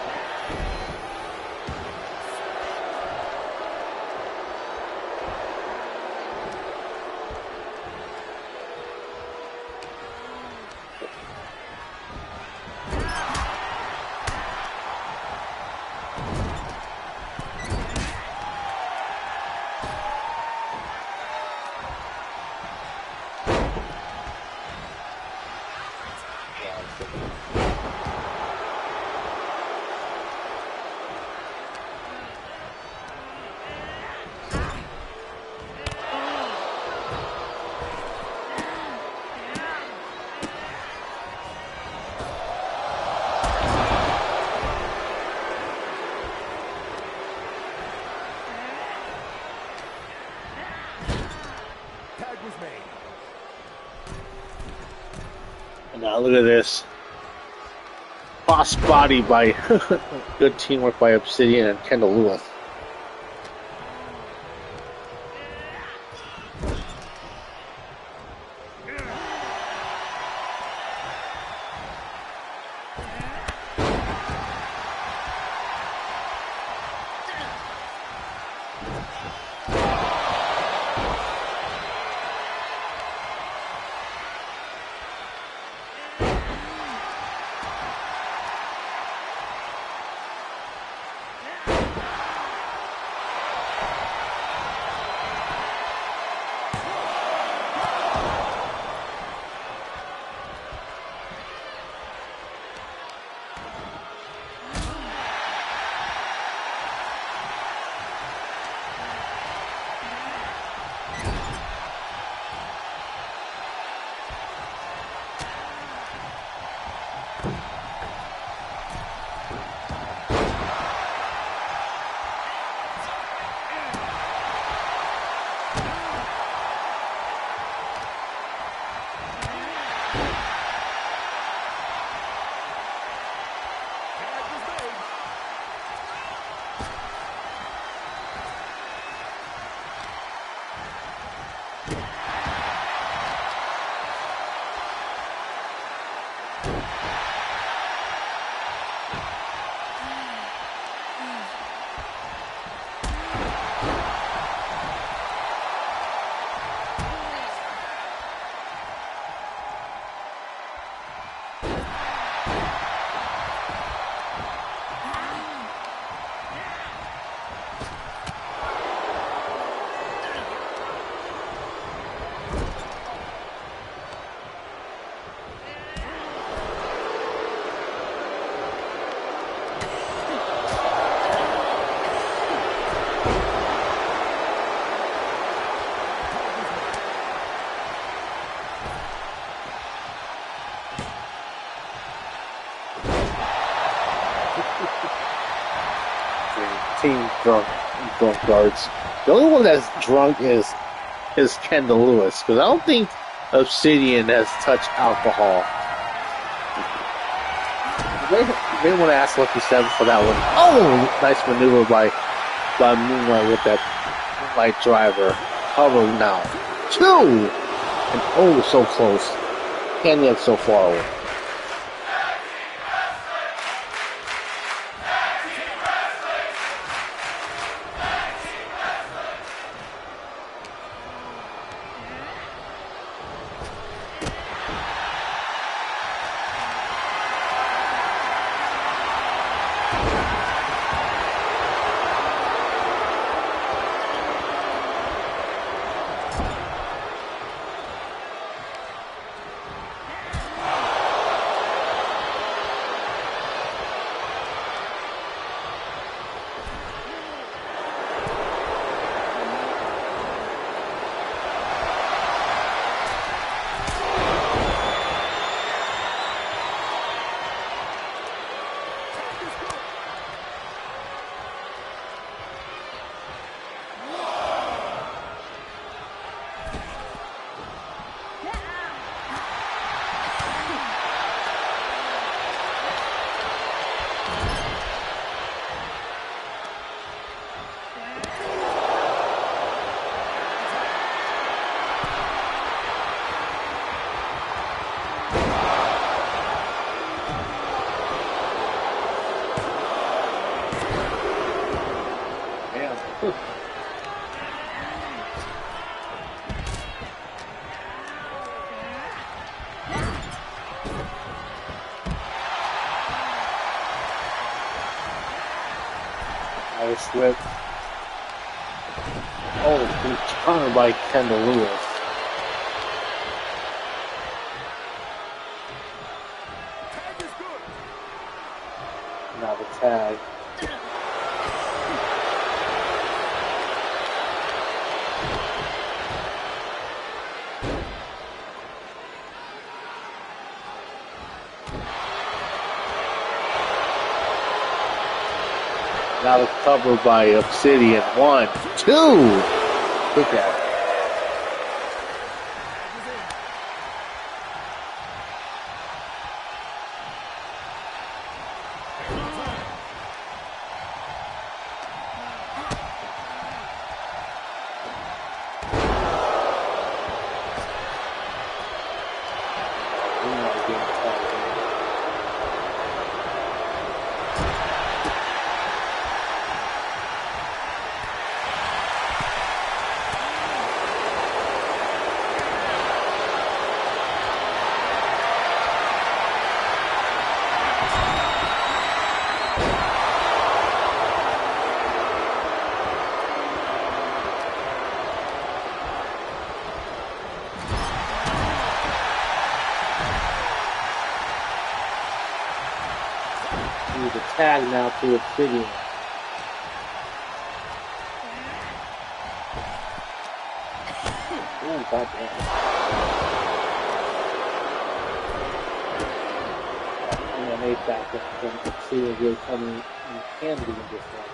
And now look at this. Cross body by good teamwork by Obsidian and Kendall Lewis. Team drunk guards. The only one that's drunk is Kendall Lewis, because I don't think Obsidian has touched alcohol. They want to ask Lucky 7 for that one. Oh, nice maneuver by Moonlight with that Moonlight driver. Cover now. 2! And oh, so close. Can't get so far away. whip. Oh, he's countered by Kendall Lewis. Now the tag. Now the cover by Obsidian. 1, 2. Look at it. The tag now to Obsidian. Oh, goddamn. MMA back from Obsidian really coming in handy in this one.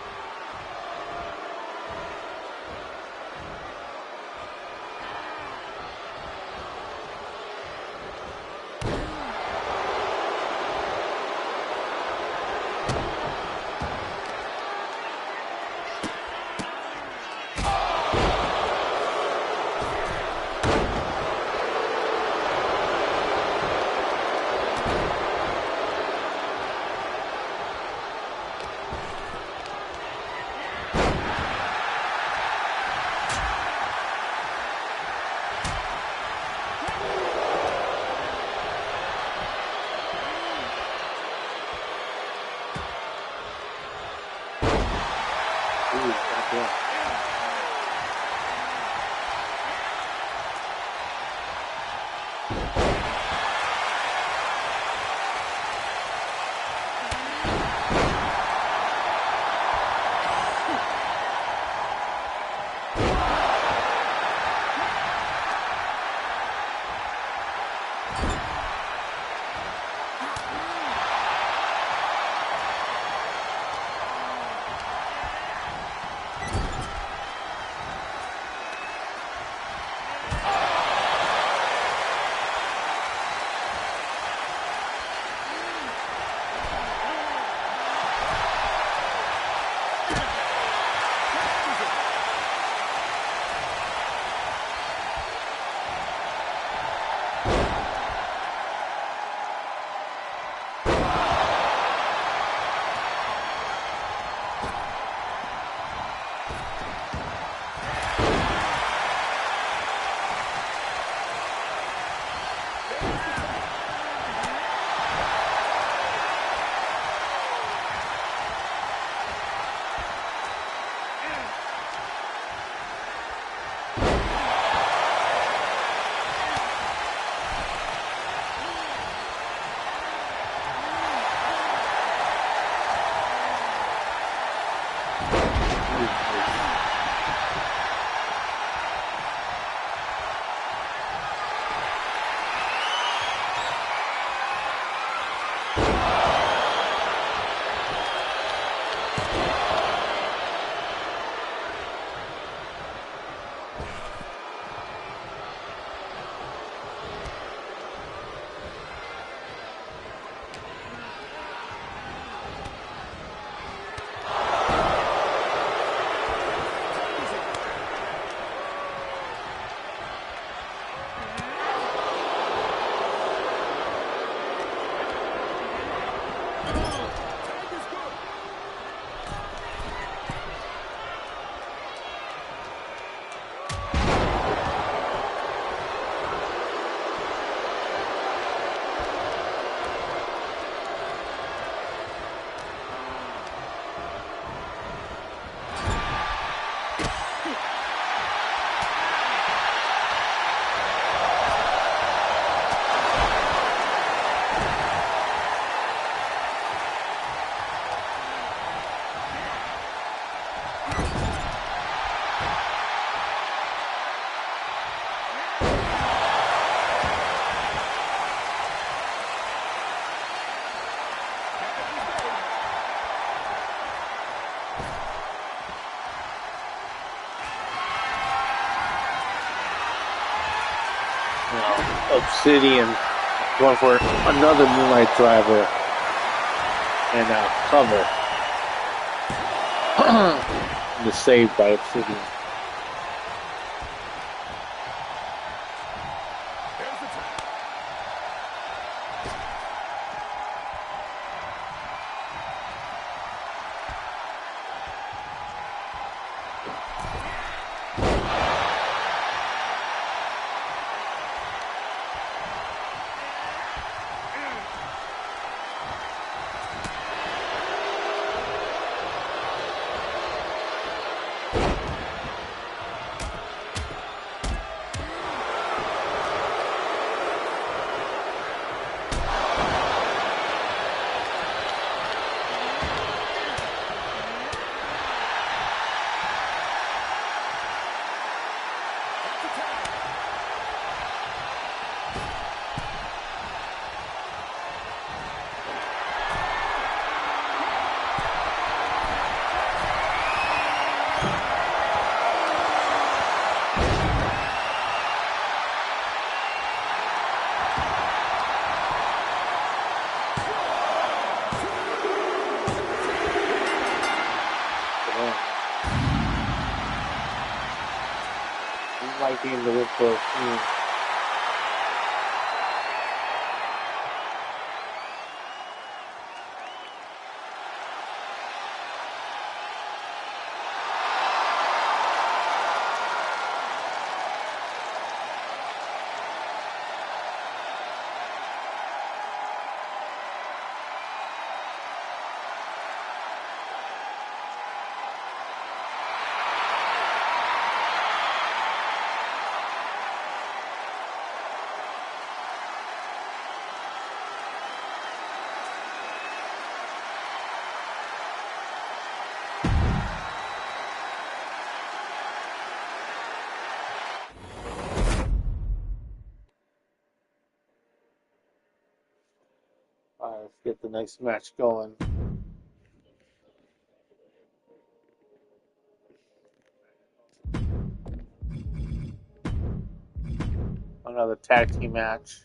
Obsidian going for another Moonlight Driver and cover. The save by Obsidian. Game to win for a team. Alright, let's get the next match going. Another tag team match.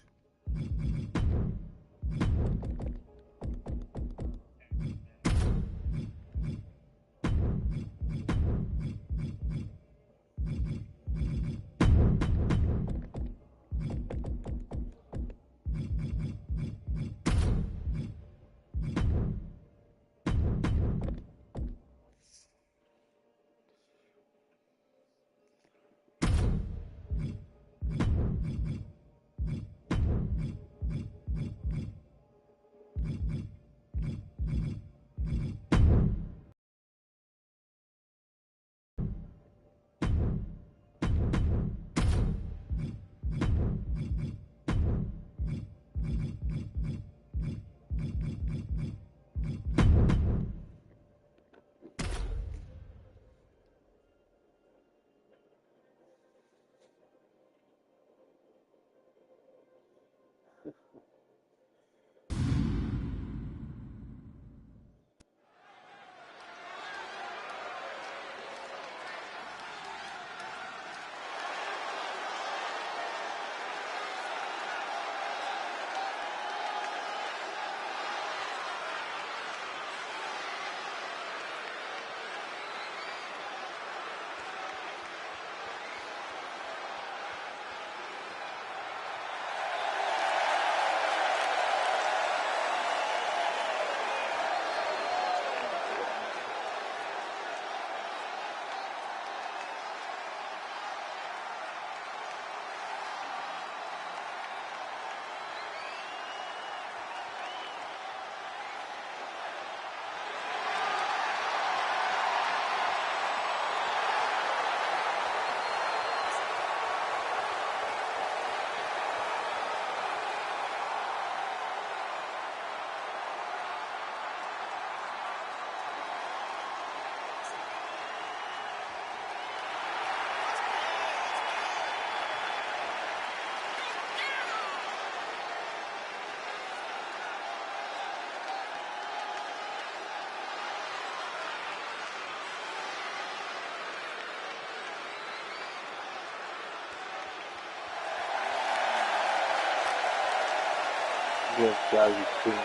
You've got to be kidding me.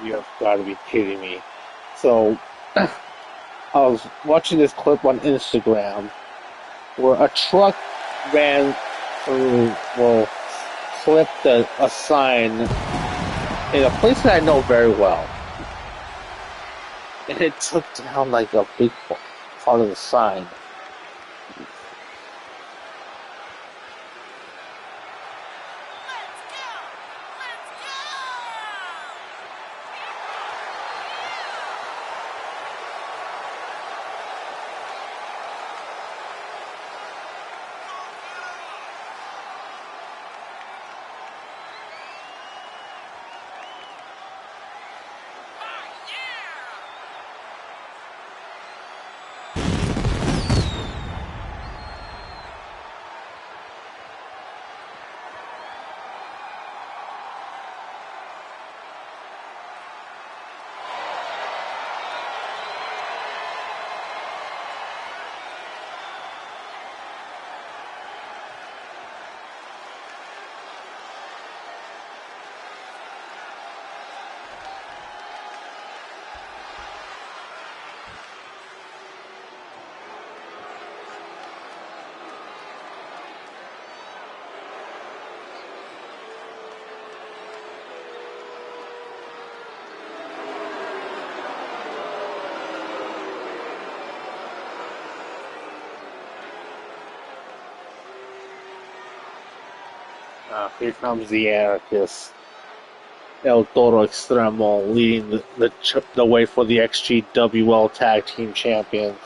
You've got to be kidding me. So, I was watching this clip on Instagram where a truck ran through, well, clipped a sign in a place that I know very well. And it took down like a big part of the sign. Here comes the anarchist, El Toro Extremo, leading the way for the XGWL Tag Team Champions.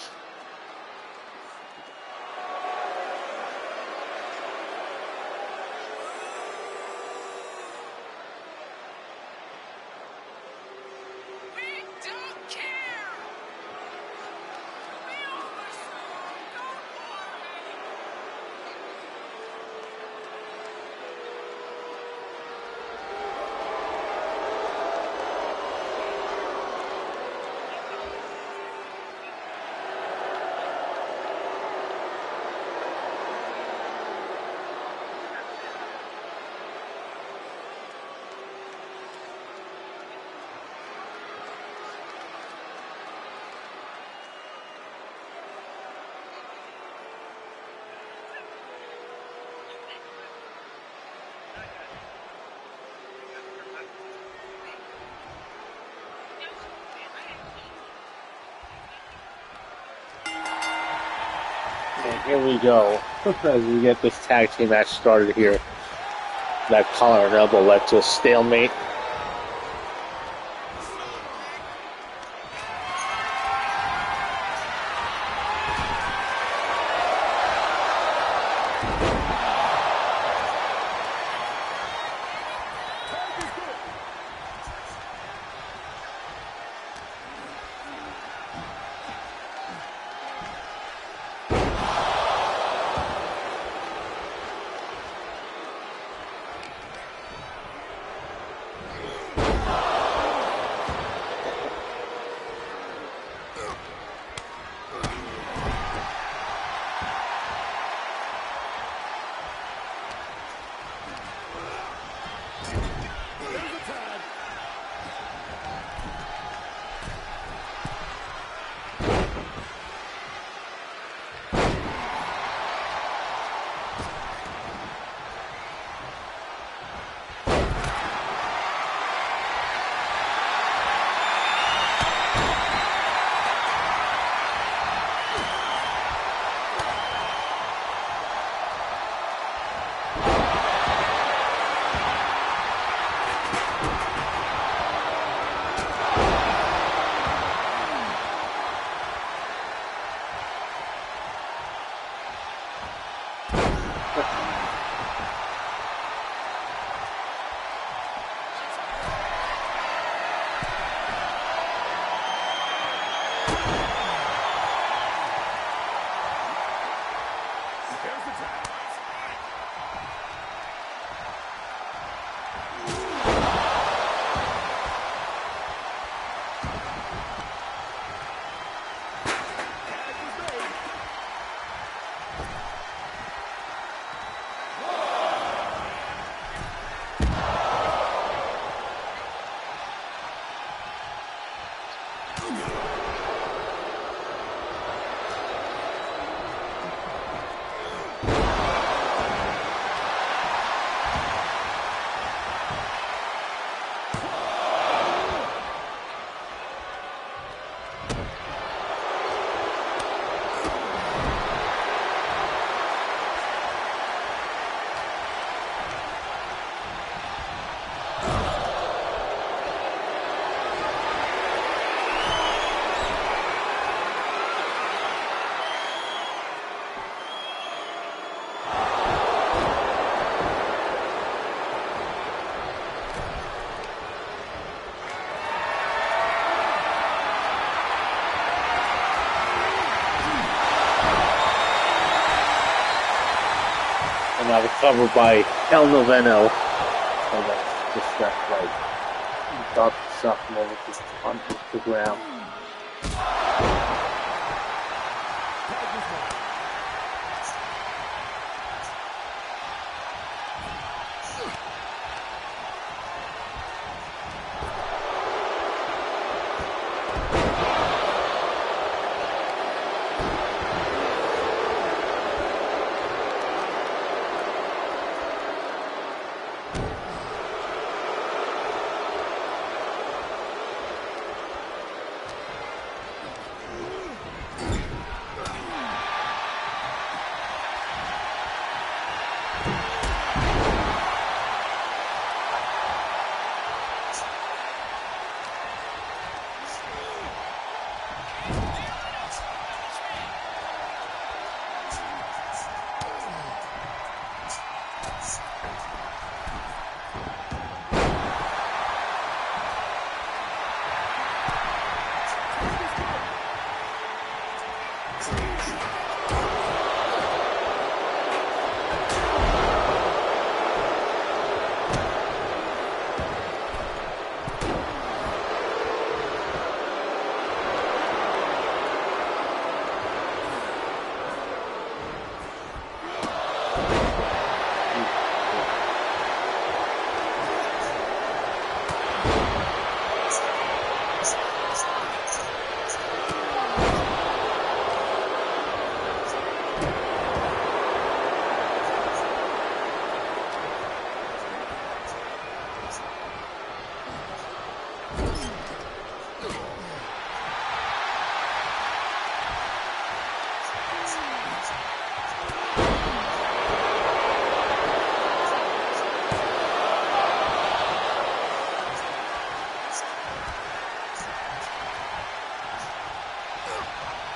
And here we go, as we get this tag team match started here. That collar and elbow led to a stalemate. And now recovered by El Noveno. And that's just that like he thought something over just on the ground.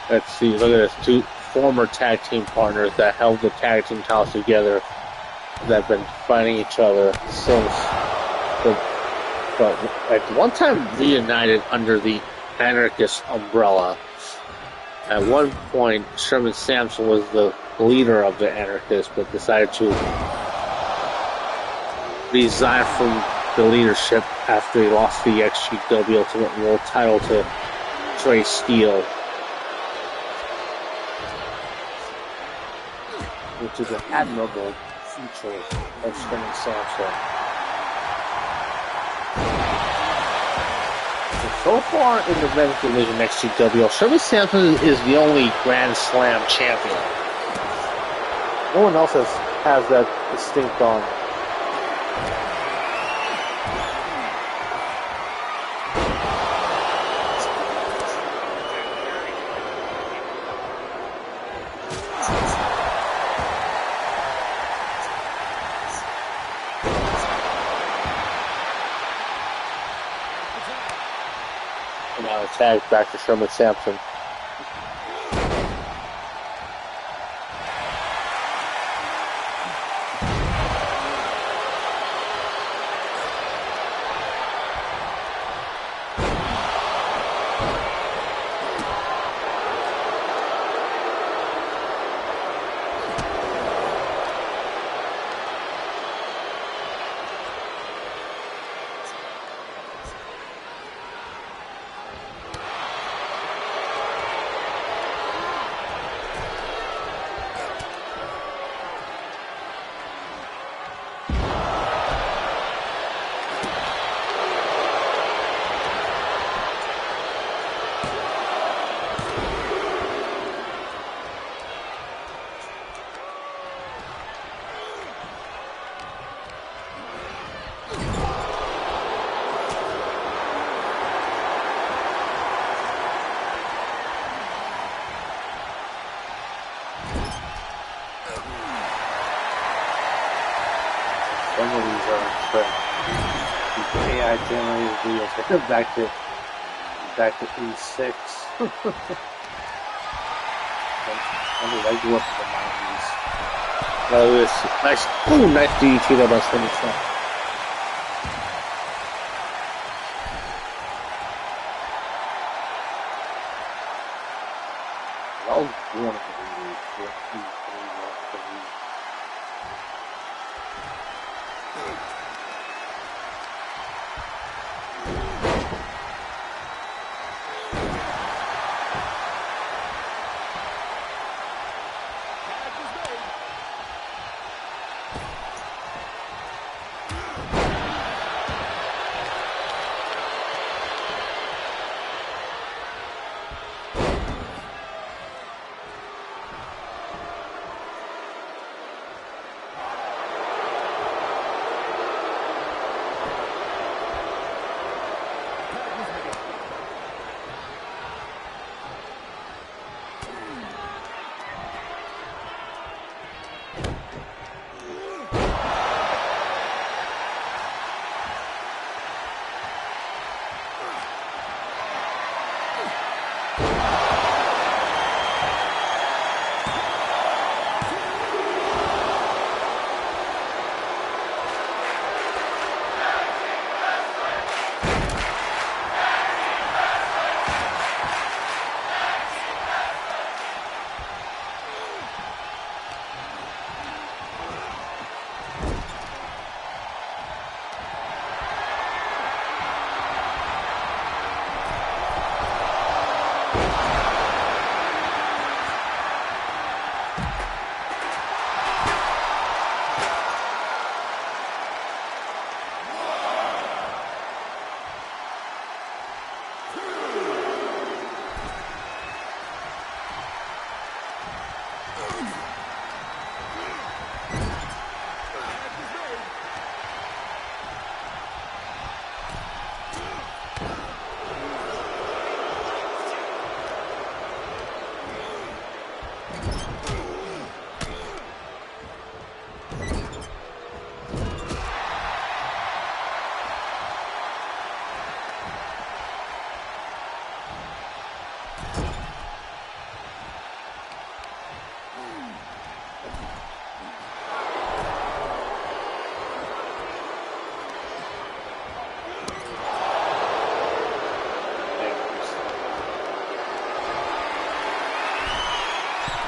Let's see, look at this. Two former tag team partners that held the tag team titles together that have been fighting each other since but at one time reunited under the anarchist umbrella. At one point, Sherman Sampson was the leader of the anarchists, but decided to resign from the leadership after he lost the XGWL Ultimate World title to Trey Steele, which is an admirable feature of Sherman Sampson. So far in the men's division XGWL, Sherman Sampson is the only Grand Slam champion. No one else has that distinct on. Now the tag back to Sherman Sampson. are correct. The AI generated videos back to E6. I grew up in the 90s. Well, this nice, nice DDT there by Sinister. That was one of the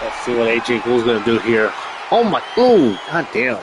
Let's see what AJ Ghoul's gonna do here. Oh my, ooh, god damn.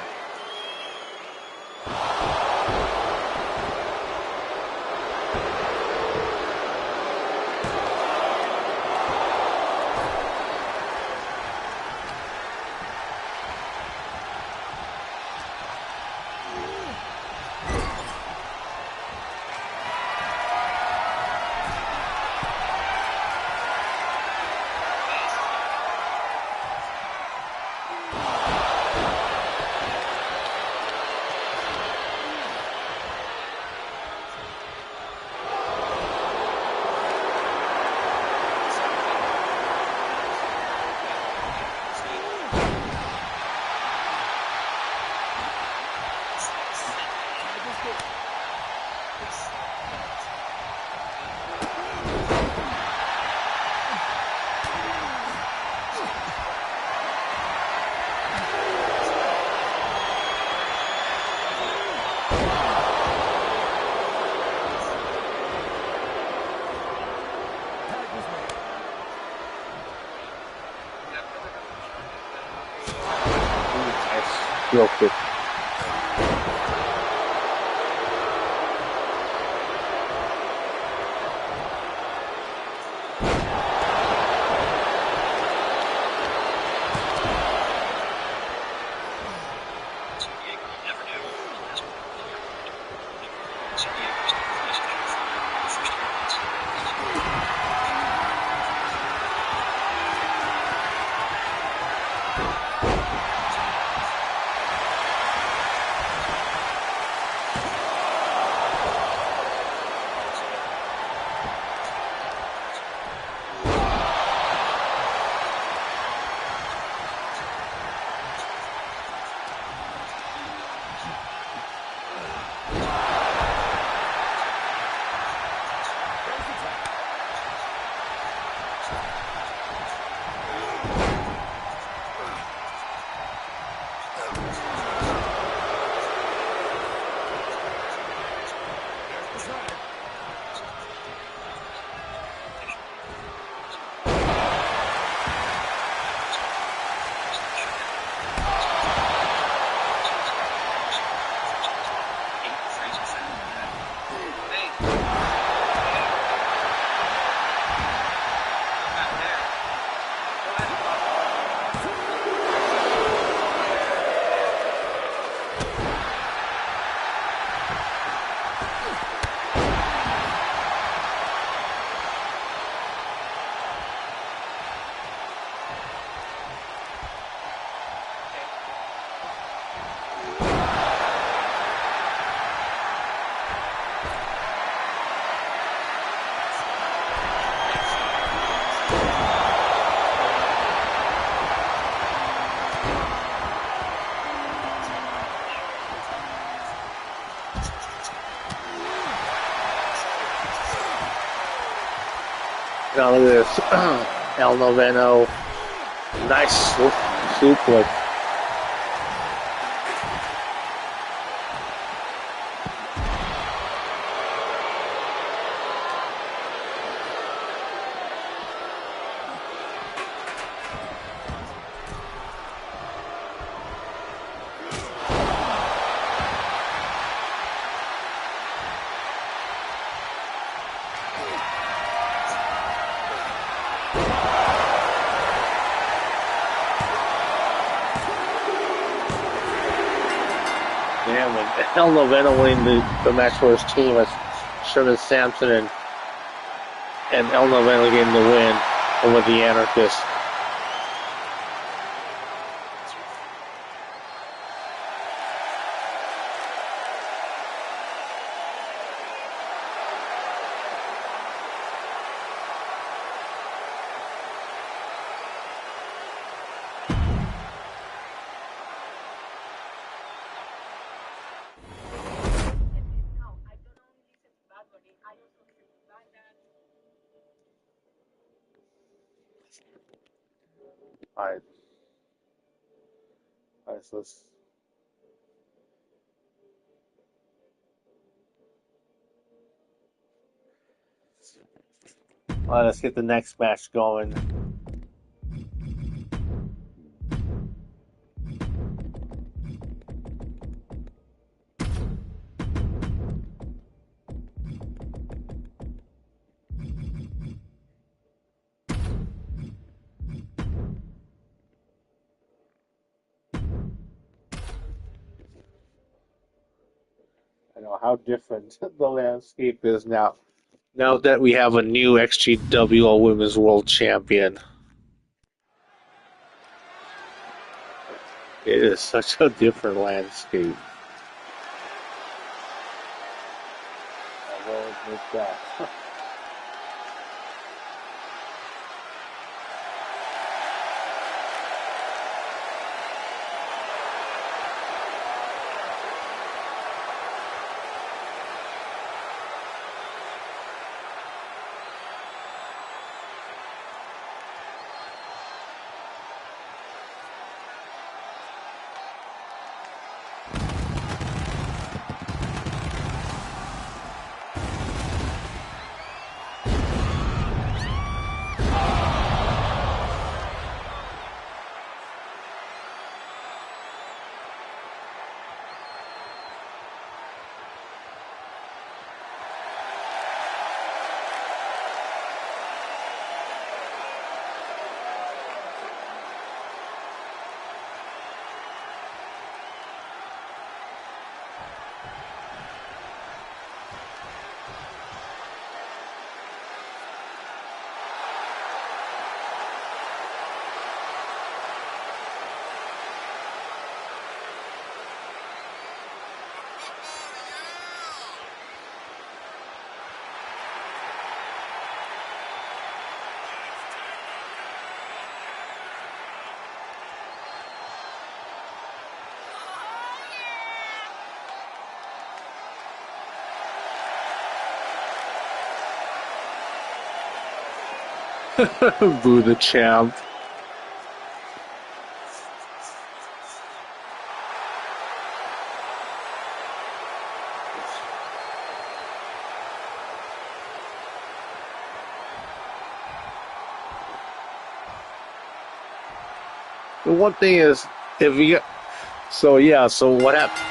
Real quick. Now look at this. El Noveno. Nice suplex. El Noveno winning the match for his team as Sherman Sampson and El Noveno getting the win over the Anarchists. Alright, so let's get the next match going. I know how different the landscape is now. Now that we have a new XGWL Women's World Champion. It is such a different landscape. I will admit that. Boo the champ. The one thing is, if you so what happened?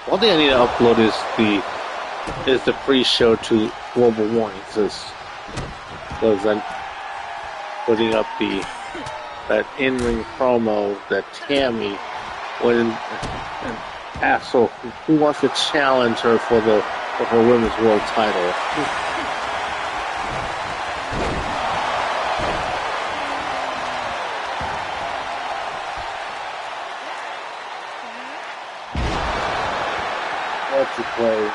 One thing I need to upload is the pre-show to Global Warning, because I'm putting up that in-ring promo that Tammy when asked who wants to challenge her for her women's world title. To play.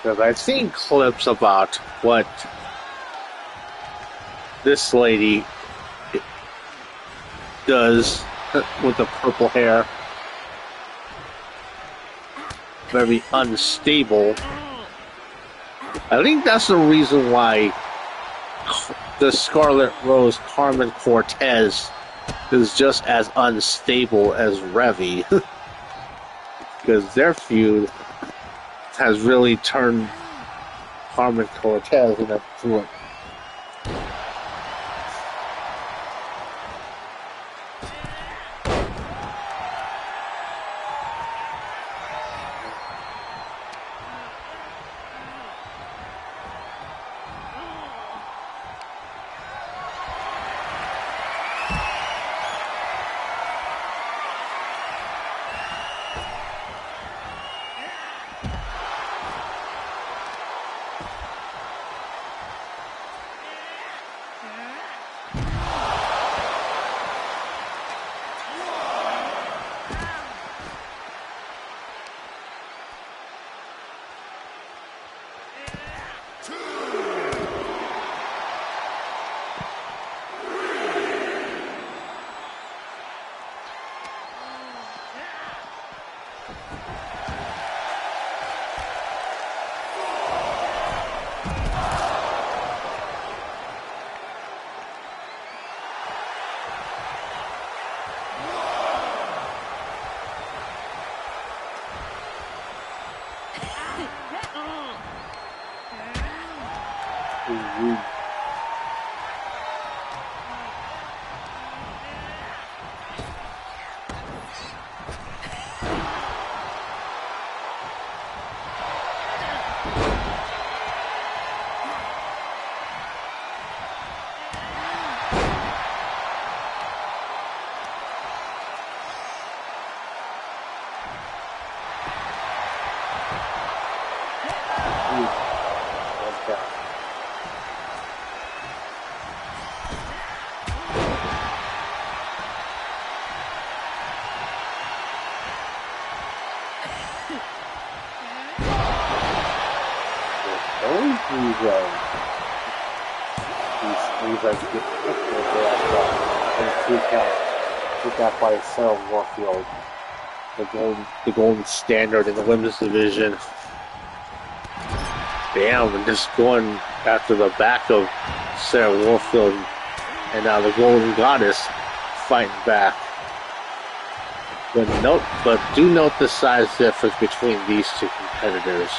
Because I've seen clips about what this lady does with the purple hair. Very unstable. I think that's the reason why the Scarlet Rose Carmen Cortez is just as unstable as Revy. Because their feud has really turned Carmen Cortez into a Took out by Sarah Warfield, the golden standard in the women's division. Damn, and just going after the back of Sarah Warfield, and now the Golden Goddess fighting back. But do note the size difference between these two competitors.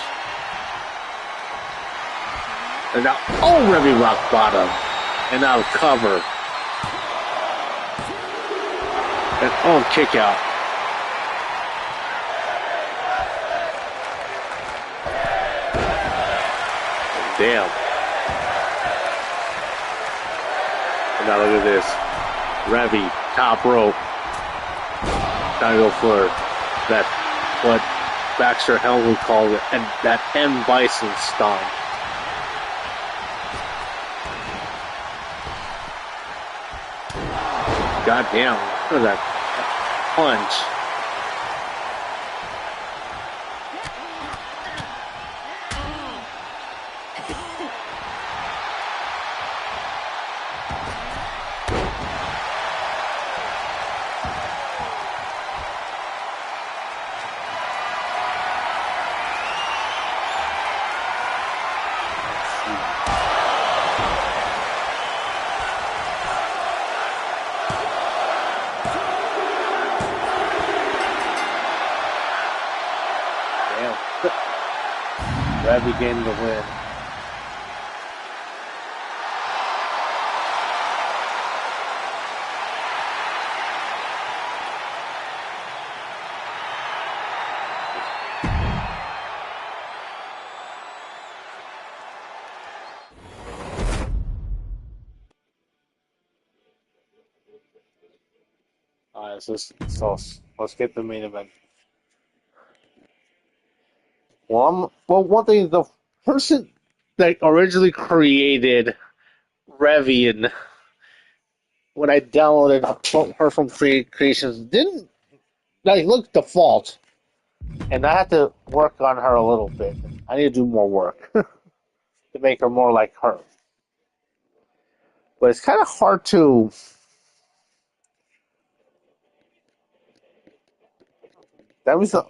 And now, Revy rock bottom, and now the cover. And kick out. Damn. And now look at this. Revy, top rope. Trying to go for that, what Baxter Helmsley called it, and that M. Bison stomp. God damn, look at that punch. Revy getting the win. Alright, so let's get the main event. Well, one thing, the person that originally created Revy, and when I downloaded her from Free Creations, didn't look default, and I had to work on her a little bit. I need to do more work to make her more like her. But it's kind of hard to. That was a.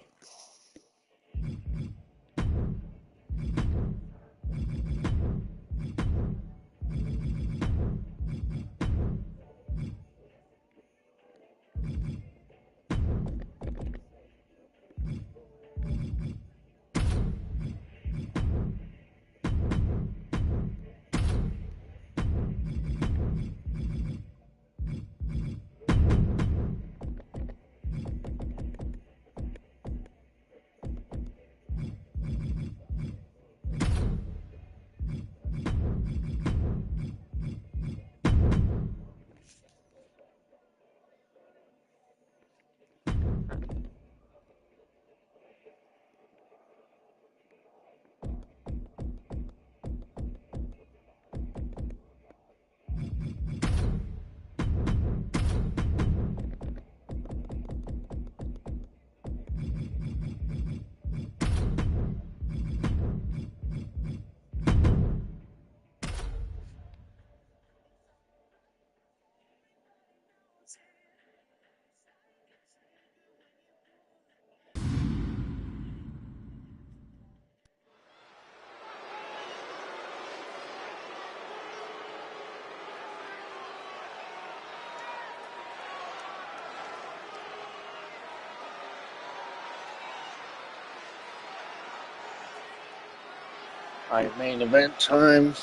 Alright, main event time.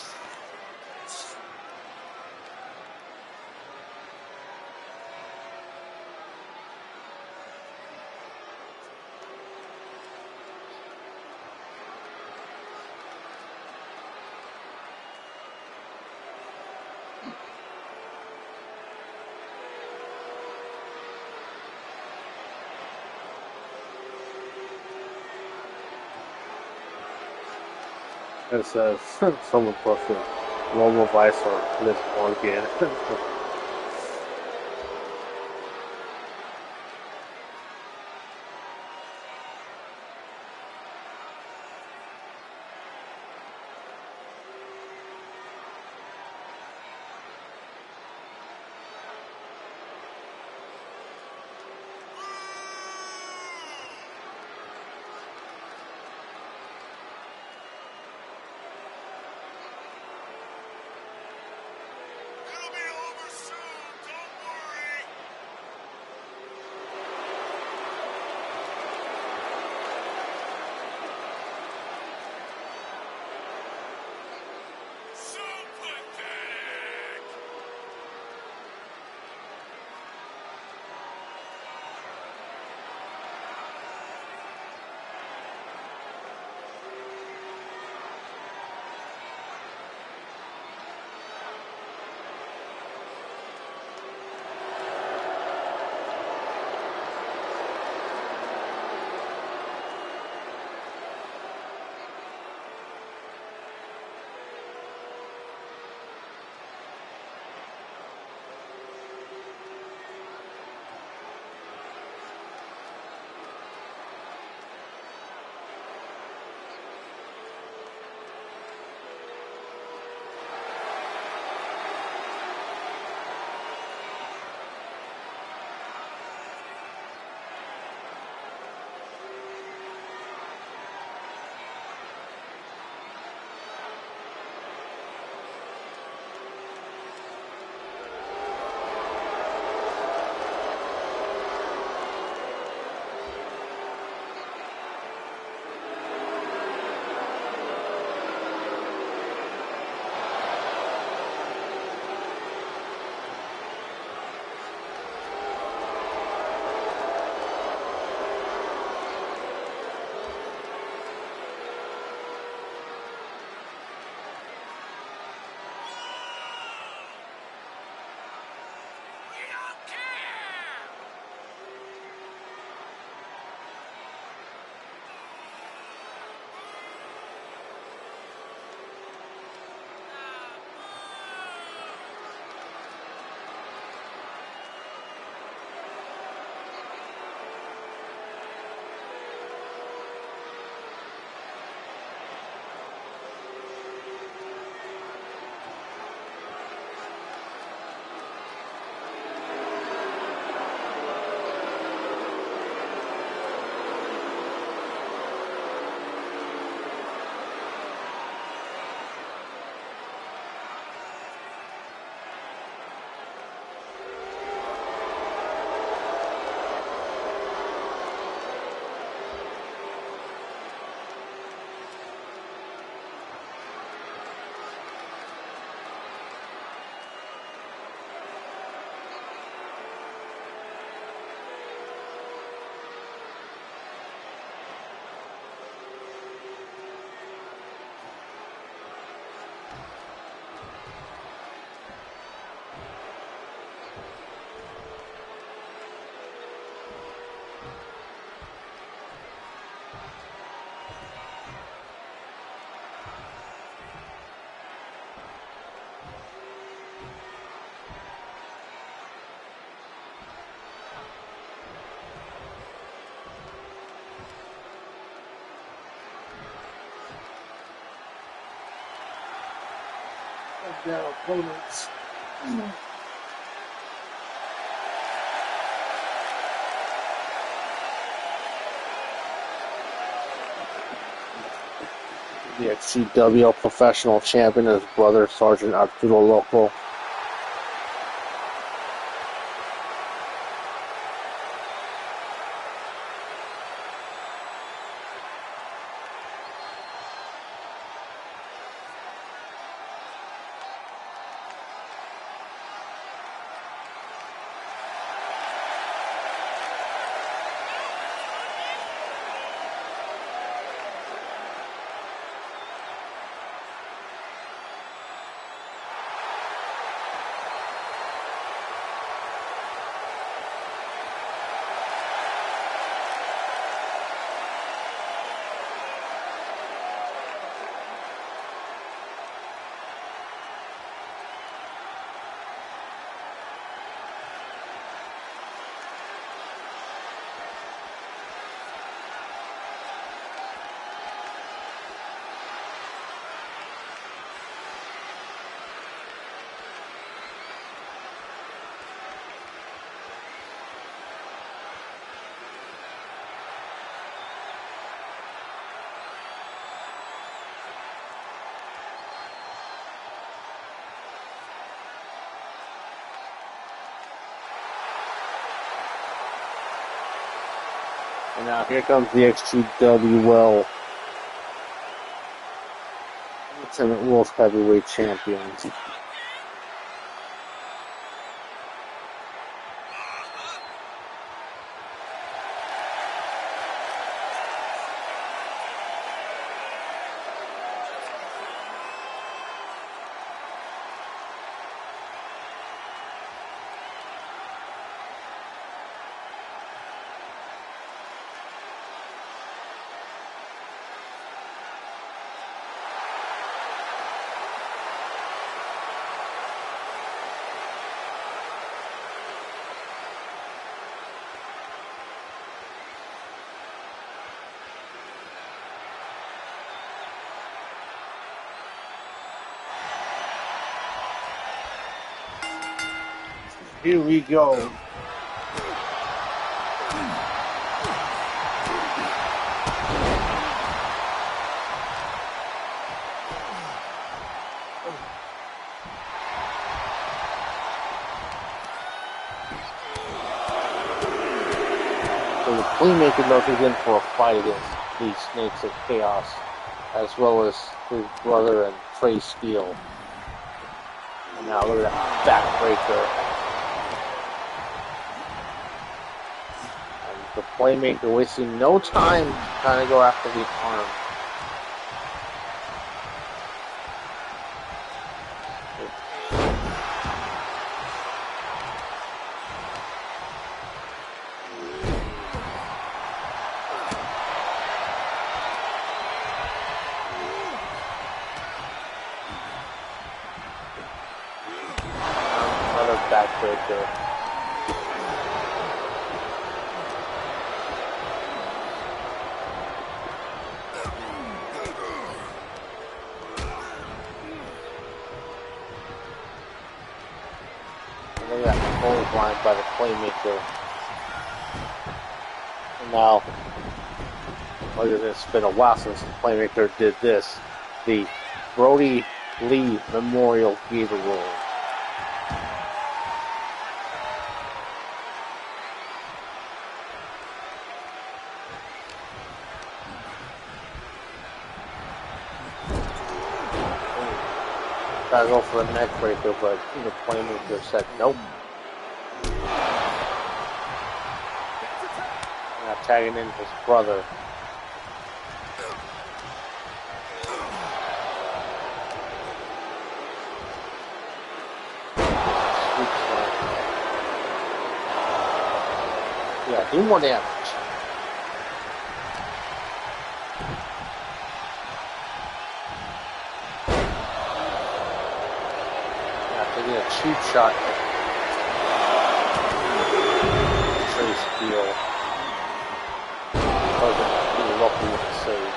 It says someone posted Robo Vice or Liz Morgan. of their opponents. The XGWL professional champion, his brother, Sergeant Arturo Loco. And now here comes the XGWL Ultimate World Heavyweight Champions. Here we go. So the Playmaker knows he's in for a fight against these Snakes of Chaos, as well as his brother and Trey Steele. And now look at that backbreaker. The Playmaker wasting no time trying to go after the arm. Another backbreaker. Look at that clothesline by the Playmaker. And now, look at this. It's been a while since the Playmaker did this. The Brody Lee Memorial Gator Roll. Try to go for a neck breaker, but the Playmaker said nope. Now tagging in his brother. Yeah, do more damage. Taking a cheap shot at Trey Steele. Wasn't really lucky with the save.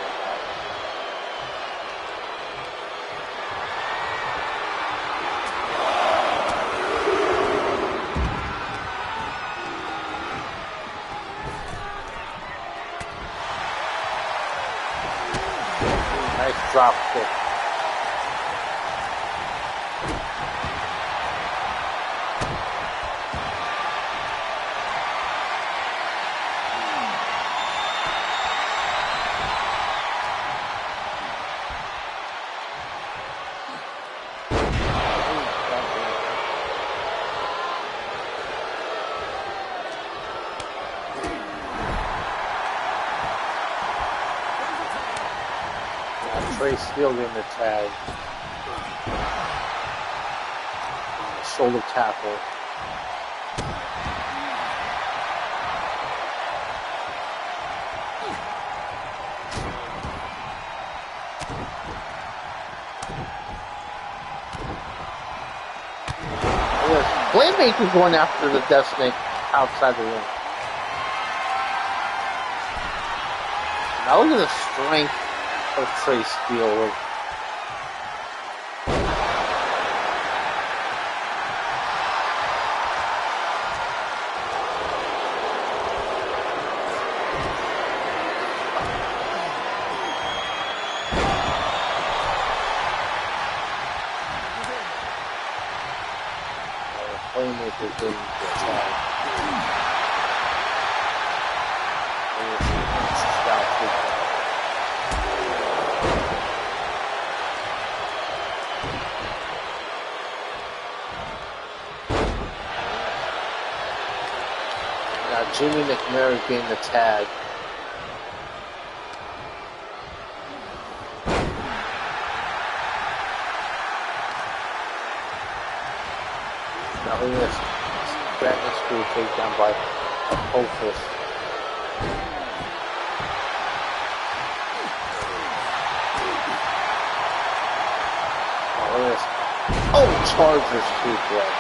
Nice drop kick. Trey Steele getting the tag. Shoulder tackle. Playmaker going after the Death Snake outside the ring. Now look at the strength of Trey Steele. Playmaker getting the tag. Now Jimmy McNair getting the tag. Now look at this. Batman School takedown by Opus. Oh, look at this. Oh, Chargers suplex.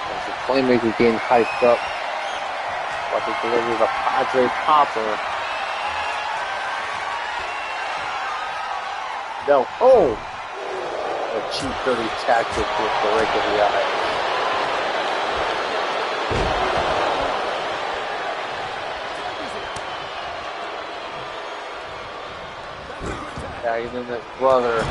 There's the Playmaker getting hyped up. About to deliver the Padre Popper. No. Oh! A cheap, dirty tactic with the rake of the eye. Tagging in his brother.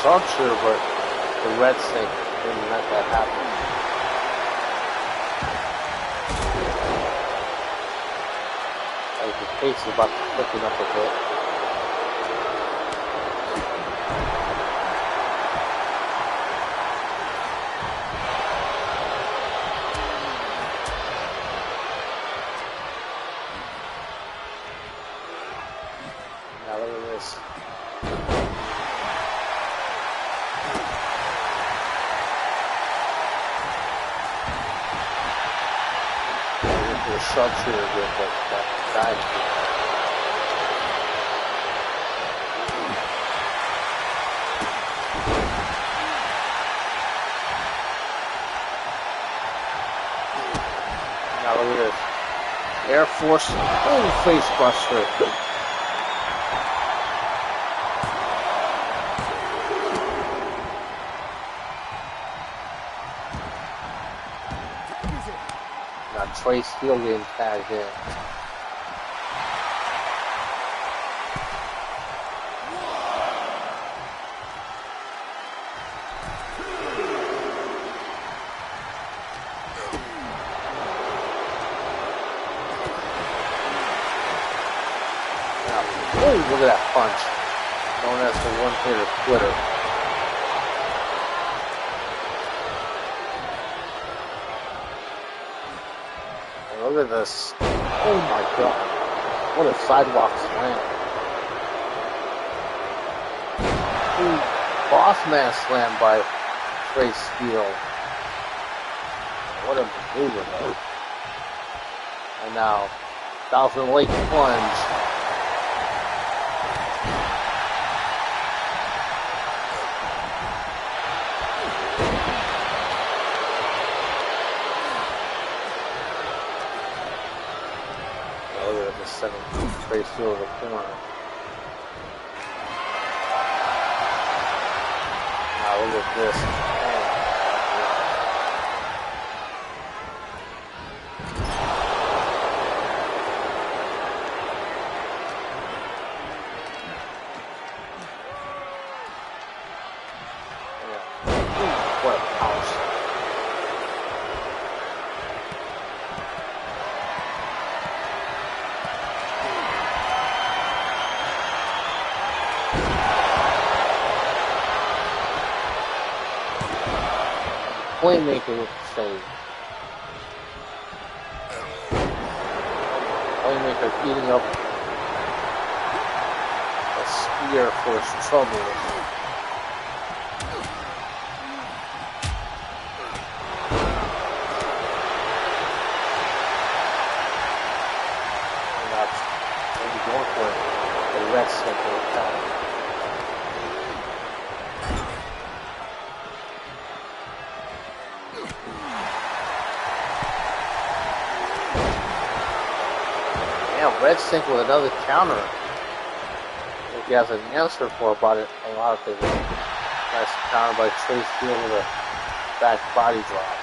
Sharpshooter, but the Red Snake didn't let that happen. Like the pace is about to flicken up a bit. Now look at this. The sharpshooter again, but that died. Now look at this. Air Force, oh, face buster. Trey Steele getting tagged in. Now, oh, look at that punch. Known as the one-hitter quitter. Look at this. Oh my god. What a sidewalk slam. Ooh, boss man slam by Trey Steele. What a maneuver though. And now, Thousand Lake plunge. Just sending Trace through the corner. Now look at this. What a pounce. Playmaker with the save. Playmaker eating up a spear for his trouble. And that's maybe going for the red center attack. Red Sync with another counter. If he has an answer for about it, a lot of things. Nice counter by Trace Field with a back body drop.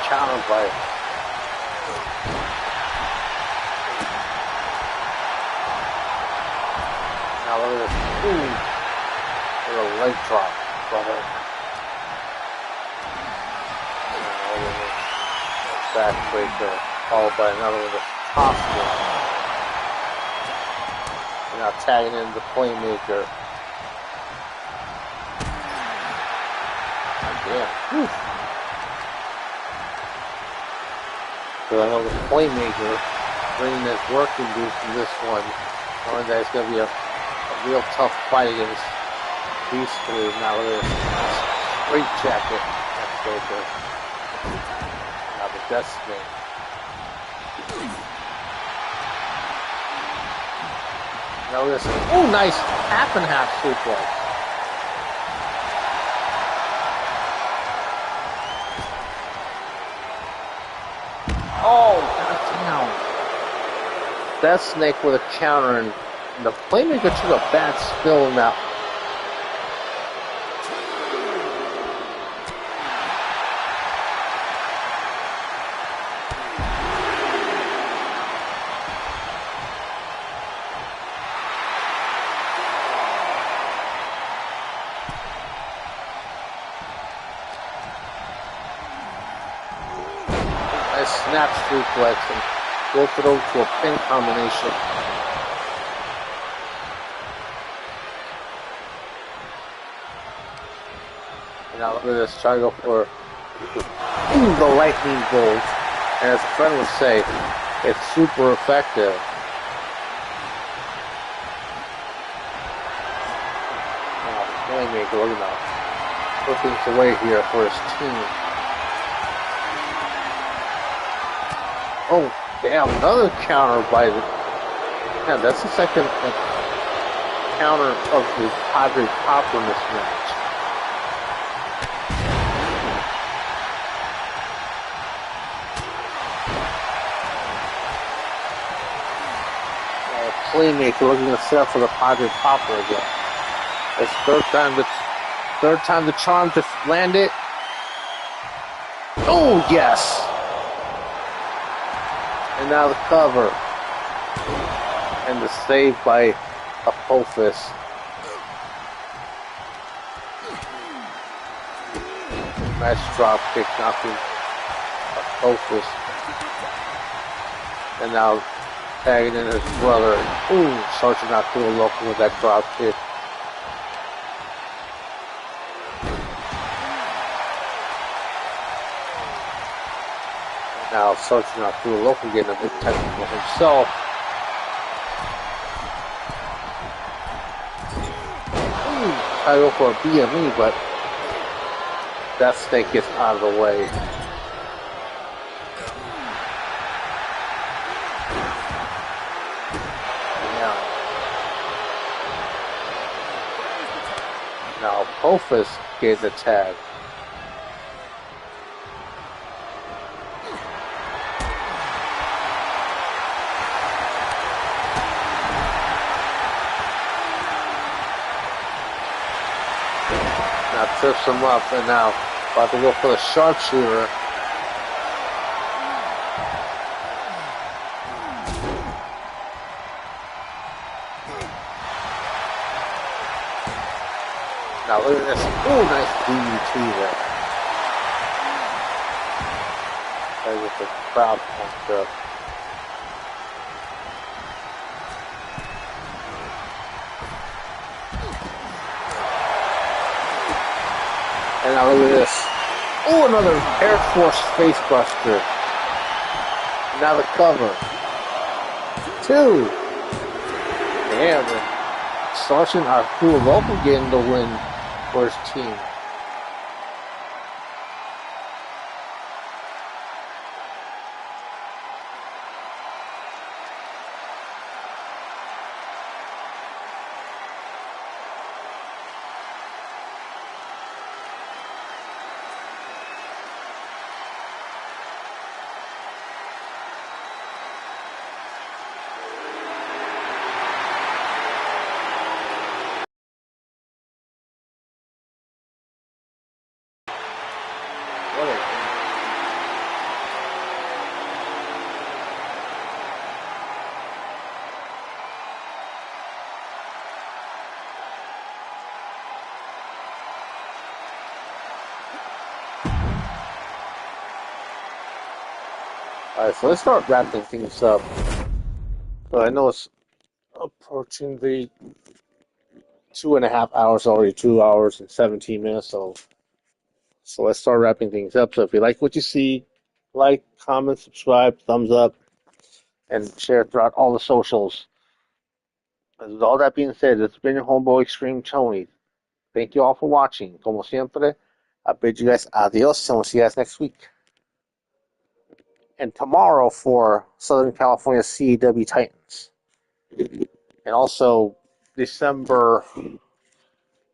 Counter by now look at this. Ooh, with a leg drop, brother. Backbreaker, followed by another with a top spin. Now tagging in the Playmaker. Damn. Whew. So I know the Playmaker bringing his working boots in this one, knowing that it's going to be a real tough fight against Beastly. Now with his straight jacket, that's Baker. Now the Death Snake. Now this, oh nice half and half suplex. Oh, goddamn. Death Snake with a counter, and the Playmaker took a bad spill in that. Snap suplex and work it over to a pin combination. And now look at this, try to go for the lightning bolt. And as a friend would say, it's super effective. Now the Playmaker, look at that, flipping it away here for his team. Oh, damn, another counter by the... Yeah, that's the second counter of the Padre Popper in this match. Playmaker looking to set up for the Padre Popper again. It's third time the charm to land it. Oh, yes! And now the cover. And the save by Apophis. Nice drop kick knocking Apophis. And now tagging in his brother. Ooh, Sergeant not doing local with that drop kick. Now searching out through a local getting a big technical himself. I go for a BME, but that snake gets out of the way. Now Profus gave the tag. Now trips him up, and now about to go for the sharpshooter. Now look at this. Ooh, nice DDT there. There with the crowd pumped up. And now look at this. Oh, another Air Force face buster. Now the cover. 2. Damn. Sergeant Arturo getting the win for his team. Alright, so let's start wrapping things up. So I know it's approaching the 2.5 hours already, 2 hours and 17 minutes. So let's start wrapping things up. So if you like what you see, like, comment, subscribe, thumbs up, and share throughout all the socials. With all that being said, it's been your homeboy XtremeTony. Thank you all for watching. Como siempre, I bid you guys adios, and we'll see you guys next week. And tomorrow for Southern California CEW Titans. And also December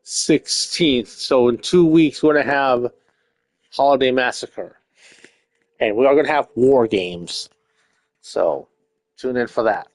16th. So in 2 weeks, we're going to have Holiday Massacre. And we are going to have War Games. So tune in for that.